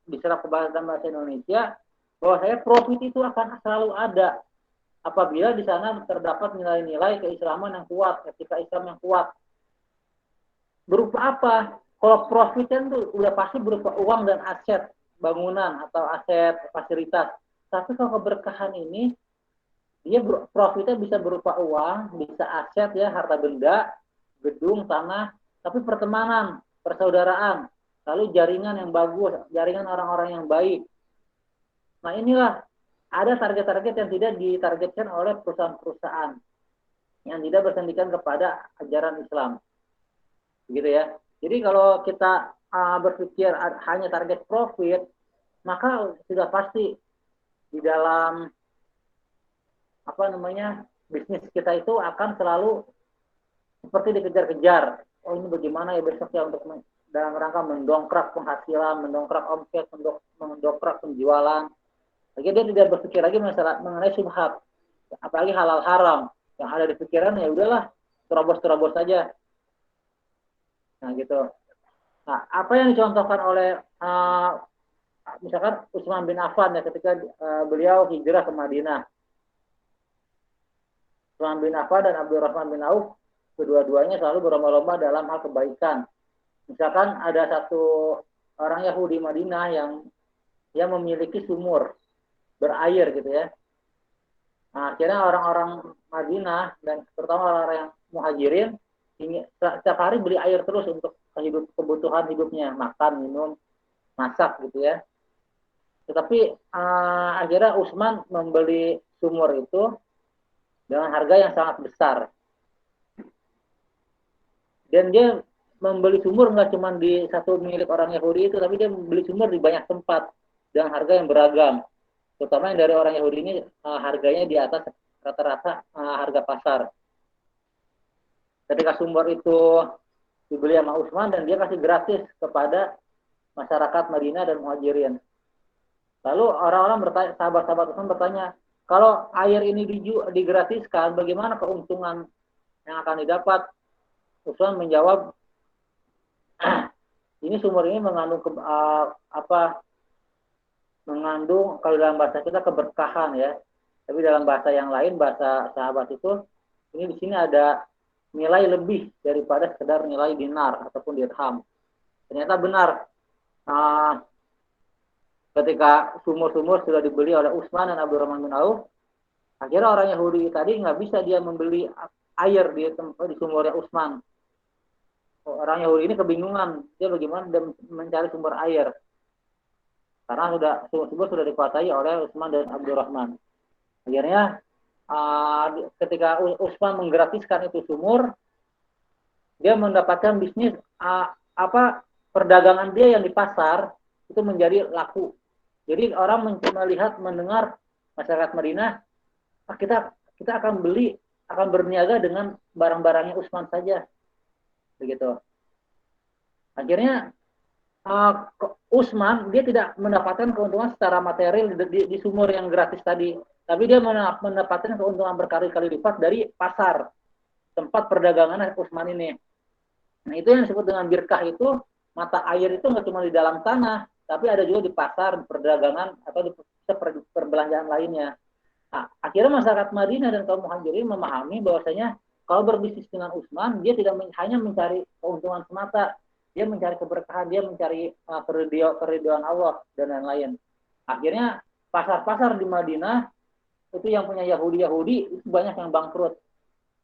diserap ke bahasa Indonesia, bahwa saya profit itu akan selalu ada apabila di sana terdapat nilai-nilai keislaman yang kuat, etika Islam yang kuat. Berupa apa? Kalau profit kan itu udah pasti berupa uang dan aset bangunan atau aset fasilitas. Tapi kalau keberkahan ini, dia profitnya bisa berupa uang, bisa aset ya, harta benda, gedung, tanah, tapi pertemanan, persaudaraan, lalu jaringan yang bagus, jaringan orang-orang yang baik. Nah inilah ada target-target yang tidak ditargetkan oleh perusahaan-perusahaan yang tidak bersendikan kepada ajaran Islam, gitu ya. Jadi kalau kita berpikir hanya target profit, maka sudah pasti di dalam bisnis kita itu akan selalu seperti dikejar-kejar. Oh ini bagaimana ya besok ya untuk dalam rangka mendongkrak penghasilan, mendongkrak omset, mendongkrak penjualan. Lagi dia tidak berpikir lagi mengenai syubhat, apalagi halal haram. Yang ada di pikiran ya udahlah, terobos saja. Nah gitu. Nah, apa yang dicontohkan oleh misalkan Utsman bin Affan ya ketika beliau hijrah ke Madinah. Utsman bin Affan dan Abdurrahman bin Auf kedua-duanya selalu berlomba-lomba dalam hal kebaikan. Misalkan ada satu orang Yahudi Madinah yang memiliki sumur berair gitu ya. Nah, akhirnya orang-orang Madinah dan terutama orang-orang yang muhajirin setiap hari beli air terus untuk kebutuhan hidupnya, makan, minum, masak gitu ya. Tetapi akhirnya Utsman membeli sumur itu dengan harga yang sangat besar. Dan dia membeli sumur nggak cuma di satu milik orang Yahudi itu, tapi dia membeli sumur di banyak tempat dengan harga yang beragam. Terutama yang dari orang Yahudi ini harganya di atas rata-rata harga pasar. Ketika sumur itu dibeli sama Utsman dan dia kasih gratis kepada masyarakat Madinah dan Muhajirin. Lalu orang-orang bertanya, sahabat-sahabat Utsman bertanya, kalau air ini digratiskan, bagaimana keuntungan yang akan didapat? Utsman menjawab, ini sumur ini mengandung mengandung kalau dalam bahasa kita keberkahan ya. Tapi dalam bahasa yang lain, bahasa sahabat itu, ini di sini ada nilai lebih daripada sekedar nilai dinar ataupun dirham. Ternyata benar. Ketika sumur-sumur sudah dibeli oleh Utsman dan Abdurrahman bin Auf, akhirnya orang Yahudi tadi nggak bisa dia membeli air di sumurnya Utsman. Orang Yahudi ini kebingungan, dia bagaimana dia mencari sumber air. Karena sumur sudah dikuasai oleh Utsman dan Abdurrahman. Akhirnya ketika Utsman menggratiskan itu sumur, dia mendapatkan bisnis perdagangan dia yang di pasar itu menjadi laku. Jadi orang mendengar masyarakat Madinah, kita akan berniaga dengan barang-barangnya Utsman saja, begitu. Akhirnya Utsman dia tidak mendapatkan keuntungan secara material di sumur yang gratis tadi, tapi dia mendapatkan keuntungan berkali-kali lipat dari pasar tempat perdagangan Utsman ini. Nah itu yang disebut dengan birkah itu, mata air itu nggak cuma di dalam tanah, tapi ada juga di pasar, perdagangan atau di perbelanjaan lainnya. Nah, akhirnya masyarakat Madinah dan kaum muhajirin memahami bahwasanya kalau berbisnis dengan Utsman, dia tidak hanya mencari keuntungan semata, dia mencari keberkahan, dia mencari keridhaan Allah dan lain-lain. Akhirnya pasar-pasar di Madinah itu yang punya Yahudi itu banyak yang bangkrut.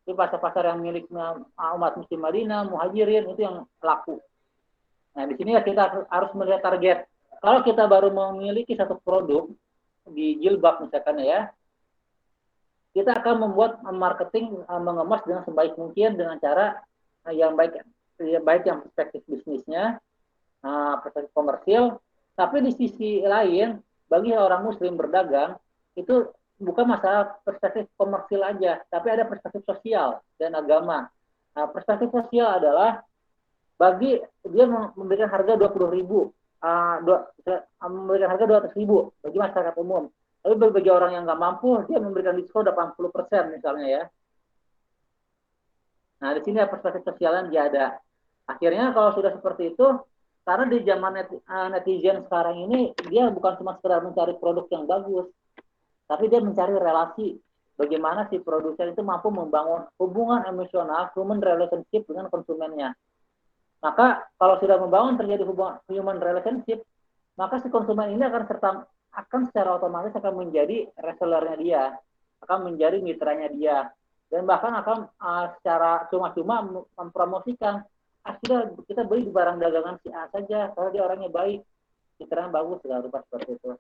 Itu pasar-pasar yang miliknya umat muslim Madinah, muhajirin itu yang laku. Nah di sini kita harus melihat target. Kalau kita baru memiliki satu produk di jilbab misalkan ya, kita akan membuat marketing, mengemas dengan sebaik mungkin dengan cara yang baik yang perspektif bisnisnya, perspektif komersil, tapi di sisi lain bagi orang muslim berdagang itu bukan masalah perspektif komersil aja, tapi ada perspektif sosial dan agama. Nah, perspektif sosial adalah bagi dia memberikan harga 20.000, memberikan harga 200.000 bagi masyarakat umum. Tapi bagi orang yang nggak mampu, dia memberikan diskon 80% misalnya ya. Nah, di sini perspektif sosialnya dia ada. Akhirnya kalau sudah seperti itu, karena di zaman netizen sekarang ini, dia bukan cuma sekedar mencari produk yang bagus, tapi dia mencari relasi. Bagaimana si produsen itu mampu membangun hubungan emosional, human relationship dengan konsumennya. Maka kalau sudah membangun terjadi hubungan human relationship, maka si konsumen ini akan secara otomatis akan menjadi resellernya dia, akan menjadi mitranya dia, dan bahkan akan secara cuma-cuma mempromosikan, kita beli di barang dagangan si A saja, karena dia orangnya baik, mitranya bagus, segala rupa seperti itu.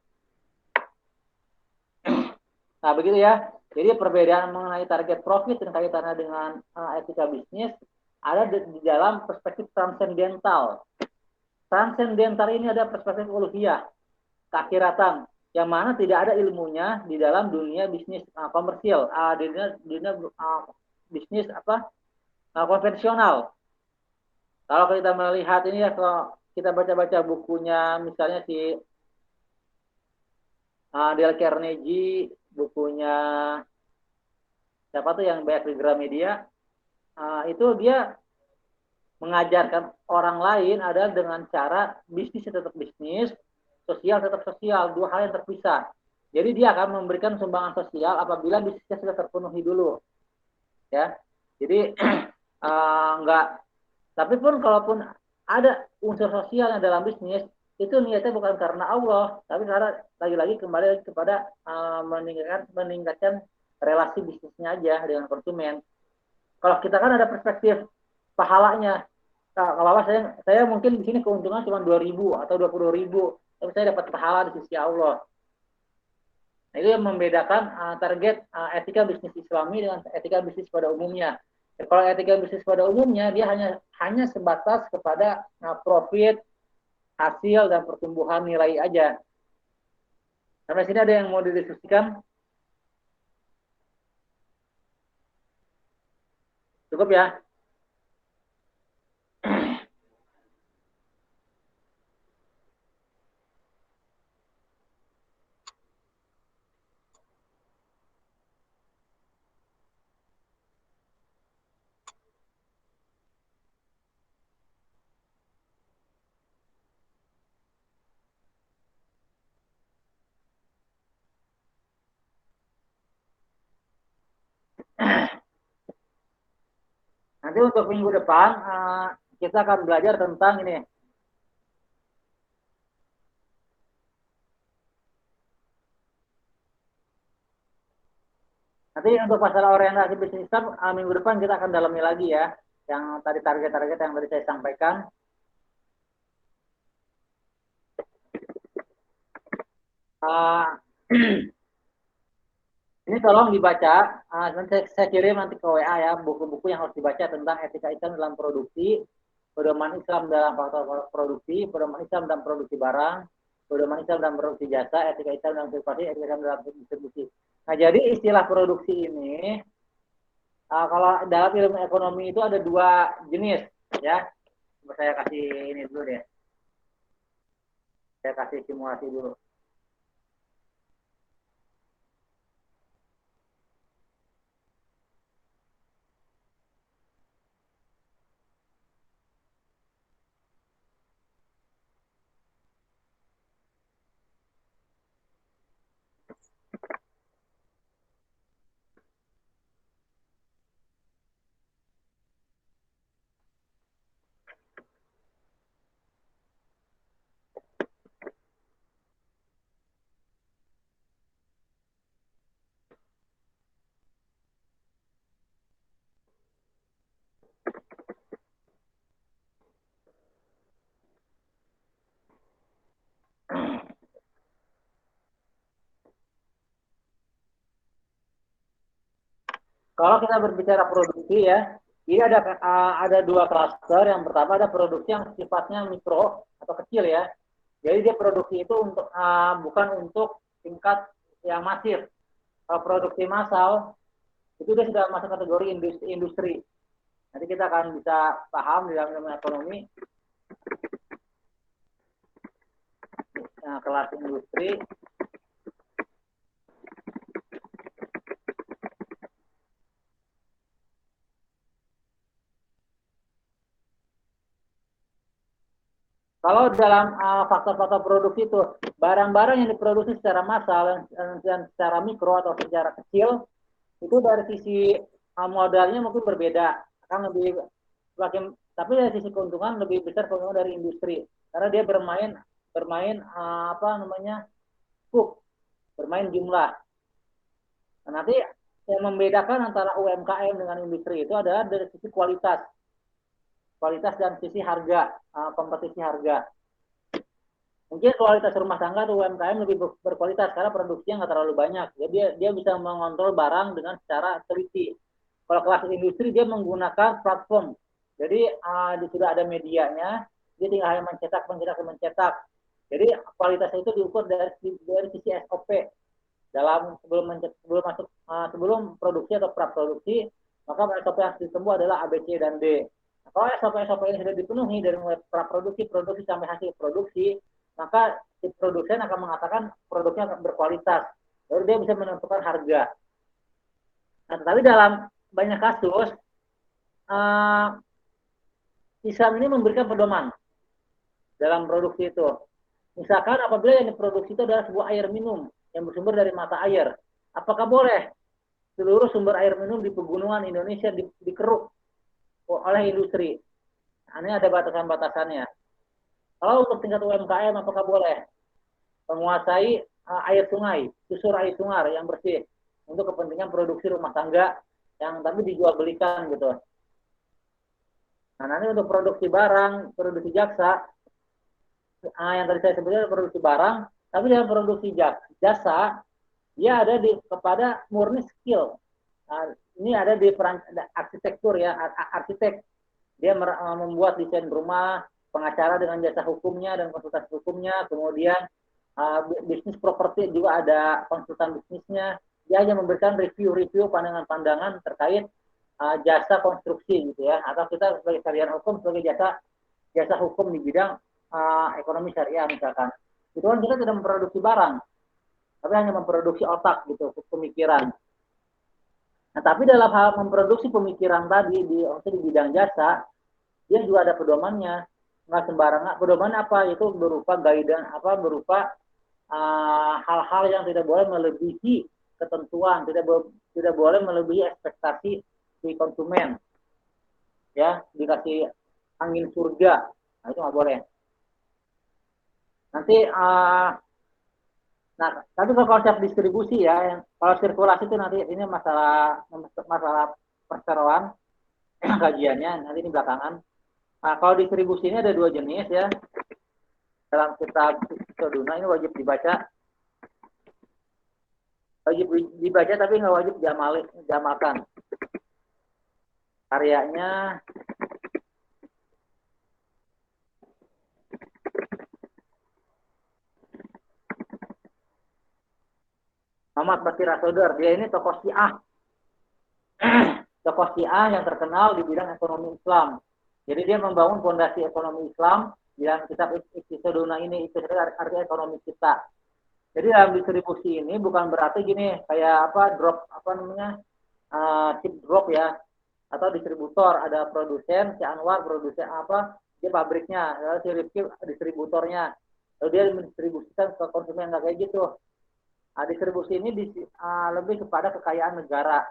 Nah begitu ya, jadi perbedaan mengenai target profit dan kaitannya dengan etika bisnis ada di dalam perspektif transendental. Transendental ini ada perspektif uluhiyah, keakhiratan, yang mana tidak ada ilmunya di dalam dunia bisnis komersil, dunia bisnis konvensional. Kalau kita melihat ini ya, kalau kita baca-baca bukunya, misalnya si Dale Carnegie, bukunya siapa tuh yang banyak di Gramedia, itu dia mengajarkan orang lain adalah dengan cara bisnis tetap bisnis, sosial tetap sosial, dua hal yang terpisah. Jadi dia akan memberikan sumbangan sosial apabila bisnisnya sudah terpenuhi dulu, ya. Jadi enggak. Tapi pun kalaupun ada unsur sosial yang dalam bisnis, itu niatnya bukan karena Allah, tapi karena lagi-lagi kembali kepada meningkatkan relasi bisnisnya aja dengan konsumen. Kalau kita kan ada perspektif pahalanya. Nah, kalau saya mungkin di sini keuntungan cuma 2.000 atau 20.000, tapi saya dapat pahala di sisi Allah. Nah, itu yang membedakan target etika bisnis Islami dengan etika bisnis pada umumnya. Kalau etika bisnis pada umumnya dia hanya sebatas kepada profit, hasil dan pertumbuhan nilai aja. Sampai sini ada yang mau didiskusikan? Cukup ya? Nanti untuk minggu depan kita akan belajar tentang ini. Nanti untuk masalah orientasi bisnis Islam minggu depan kita akan dalami lagi ya. Yang tadi target-target yang tadi saya sampaikan. Ini tolong dibaca, nanti saya kirim nanti ke WA ya, buku-buku yang harus dibaca tentang etika Islam dalam produksi, pedoman Islam dalam faktor produksi, pedoman Islam dalam produksi barang, pedoman Islam dalam produksi jasa, etika Islam dalam privasi, etika Islam dalam distribusi. Nah, jadi istilah produksi ini, kalau dalam ilmu ekonomi itu ada dua jenis, ya. Saya kasih ini dulu deh. Saya kasih simulasi dulu. Kalau kita berbicara produksi ya, Jadi ada dua klaster. Yang pertama ada produksi yang sifatnya mikro atau kecil ya. Jadi dia produksi itu untuk bukan untuk tingkat yang masif. Kalau produksi massal itu dia sudah masuk kategori industri. Nanti kita akan bisa paham di dalam ilmu ekonomi. Nah, kelas industri. Kalau dalam faktor-faktor produksi itu, barang-barang yang diproduksi secara massal dan secara mikro atau secara kecil, itu dari sisi modalnya mungkin berbeda. Akan lebih tapi dari sisi keuntungan lebih besar keuntungan dari industri. Karena dia bermain bermain jumlah. Nah, nanti yang membedakan antara UMKM dengan industri itu adalah dari sisi kualitas dan sisi harga, kompetisi harga. Mungkin kualitas rumah tangga atau UMKM lebih berkualitas karena produksinya nggak terlalu banyak. Jadi dia bisa mengontrol barang dengan secara teliti. Kalau kelas industri dia menggunakan platform. Jadi sudah ada medianya, dia tinggal hanya mencetak. Jadi kualitasnya itu diukur dari sisi SOP. Sebelum produksi atau praproduksi, maka SOP yang ditempuh adalah A, B, C, dan D. Kalau SOP ini sudah dipenuhi dari mulai praproduksi, produksi sampai hasil produksi, maka si produsen akan mengatakan produknya akan berkualitas. Lalu dia bisa menentukan harga. Nah, tetapi dalam banyak kasus, Islam ini memberikan pedoman dalam produksi itu. Misalkan apabila yang diproduksi itu adalah sebuah air minum yang bersumber dari mata air, apakah boleh seluruh sumber air minum di pegunungan Indonesia dikeruk oleh industri? Nah, ini ada batasan-batasannya. Kalau untuk tingkat UMKM, apakah boleh menguasai air sungai, susur air sungai yang bersih untuk kepentingan produksi rumah tangga yang tapi dijual belikan gitu. Nah, nanti untuk produksi barang, produksi jaksa, yang tadi saya sebutkan produksi barang, tapi dalam produksi jasa, dia ada kepada murni skill. Nah, ini ada di arsitektur ya, arsitek. Dia membuat desain rumah, pengacara dengan jasa hukumnya dan konsultasi hukumnya, kemudian bisnis properti juga ada konsultan bisnisnya. Dia hanya memberikan review pandangan-pandangan terkait jasa konstruksi gitu ya, atau kita sebagai sarjana hukum sebagai jasa hukum di bidang ekonomi syariah misalkan. Itu kan kita tidak memproduksi barang, tapi hanya memproduksi otak gitu, pemikiran. Nah, tapi dalam hal memproduksi pemikiran tadi di bidang jasa, dia juga ada pedomannya. Nggak sembarangan. Pedoman apa? Itu berupa guidance, berupa hal-hal yang tidak boleh melebihi ketentuan, tidak boleh melebihi ekspektasi si konsumen. Ya, dikasih angin surga, nah itu nggak boleh. Nanti, tapi kalau konsep distribusi ya, kalau sirkulasi itu nanti ini masalah perseroan kajiannya nanti ini belakangan. Nah, kalau distribusi ini ada dua jenis ya. Dalam kitab Soduna ini wajib dibaca. Wajib dibaca tapi nggak wajib diamalkan. Karyanya Muhammad Bakir Asodar. Dia ini tokoh Syiah. Tokoh Syiah yang terkenal di bidang ekonomi Islam. Jadi dia membangun fondasi ekonomi Islam di dalam kitab Iqtisaduna ini, itu arti ekonomi kita. Jadi dalam distribusi ini bukan berarti gini kayak chip drop ya, atau distributor, ada produsen, si Anwar produsen dia pabriknya, lalu si Rifki distributornya, lalu dia mendistribusikan ke konsumen, nggak kayak gitu. Nah, distribusi ini lebih kepada kekayaan negara.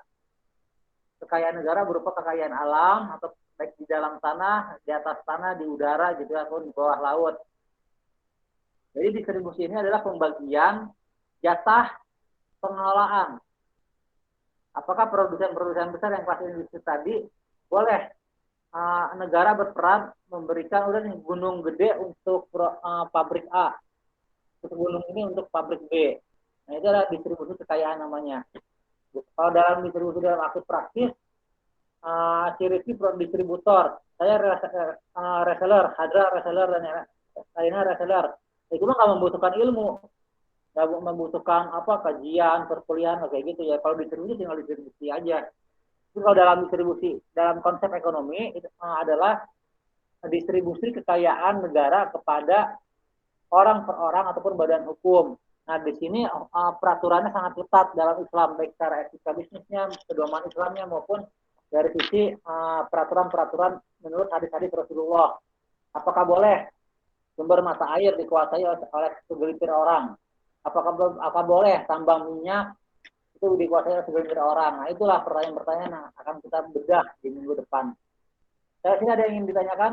Kekayaan negara berupa kekayaan alam atau baik di dalam tanah, di atas tanah, di udara gitu atau di bawah laut. Jadi distribusi ini adalah pembagian jatah pengelolaan. Apakah produsen besar yang kelas industri tadi boleh negara berperan memberikan gunung gede untuk pabrik A, untuk gunung ini untuk pabrik B. Nah, itu adalah distribusi kekayaan namanya. Kalau dalam distribusi dalam aspek praktis, si Rizky distributor, saya reseller, Hadra reseller, dan lainnya reseller. Itu mah nggak membutuhkan ilmu, nggak membutuhkan kajian, perkuliahan kayak gitu ya. Kalau distribusi tinggal distribusi aja. Itu kalau dalam distribusi, dalam konsep ekonomi itu adalah distribusi kekayaan negara kepada orang per orang ataupun badan hukum. Nah, di sini peraturannya sangat ketat dalam Islam, baik secara etika bisnisnya, pedoman Islamnya, maupun dari sisi peraturan-peraturan menurut hadis-hadis Rasulullah. Apakah boleh sumber mata air dikuasai oleh segelintir orang? Apakah boleh tambang minyak itu dikuasai oleh segelintir orang? Nah, itulah pertanyaan-pertanyaan yang akan kita bedah di minggu depan. Saya sini ada yang ingin ditanyakan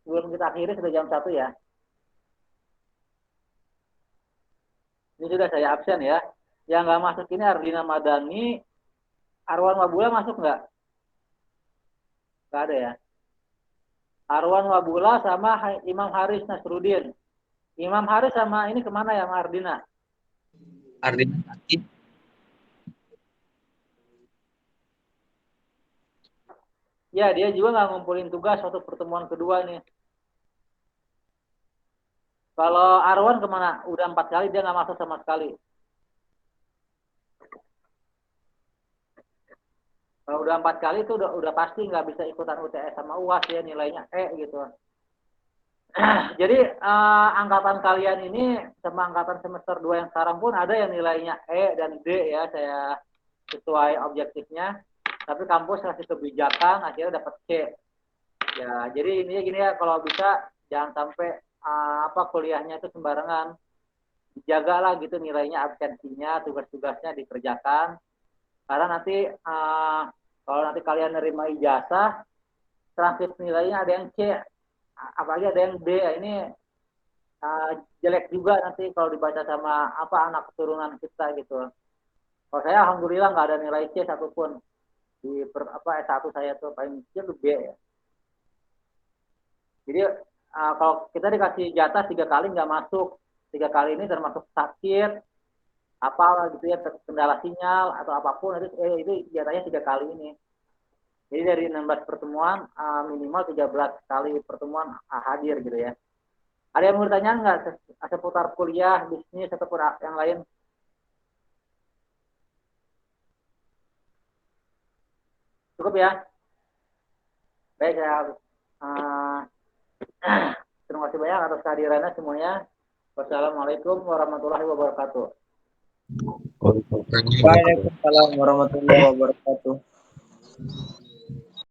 sebelum kita akhiri, sudah jam 1 ya. Ini sudah saya absen ya. Yang nggak masuk ini Ardina Madani, Arwan Wabula masuk nggak? Nggak ada ya. Arwan Wabula sama Imam Haris Nasruddin. Imam Haris sama ini kemana ya, Ardina? Ardina. Ya, dia juga nggak ngumpulin tugas waktu pertemuan kedua nih. Kalau Arwan kemana? Udah 4 kali dia nggak masuk sama sekali. Kalau udah 4 kali itu udah pasti nggak bisa ikutan UTS sama UAS ya, nilainya gitu. Jadi angkatan kalian ini sama angkatan semester 2 yang sekarang pun ada yang nilainya dan D ya, saya sesuai objektifnya. Tapi kampus kasih kebijakan akhirnya dapat C. Ya, jadi ini gini ya, kalau bisa jangan sampai kuliahnya itu sembarangan. Dijagalah gitu nilainya, absensinya, tugas-tugasnya dikerjakan. Karena nanti kalau nanti kalian nerima ijazah, transkrip nilainya ada yang C, apalagi ada yang D. Ini jelek juga nanti kalau dibaca sama anak keturunan kita gitu. Kalau saya alhamdulillah nggak ada nilai C satupun di S1 saya tuh, paling kecil B ya. Jadi kalau kita dikasih jatah 3 kali nggak masuk, 3 kali ini termasuk sakit, gitu ya, kendala sinyal atau apapun, itu jatahnya 3 kali ini. Jadi dari 16 pertemuan minimal 13 kali pertemuan hadir gitu ya. Ada yang mau ditanya nggak seputar kuliah, bisnis ataupun yang lain? Cukup ya? Baik ya. Terima kasih banyak atas kehadirannya semuanya. Wassalamualaikum warahmatullahi wabarakatuh. Waalaikumsalam warahmatullahi wabarakatuh.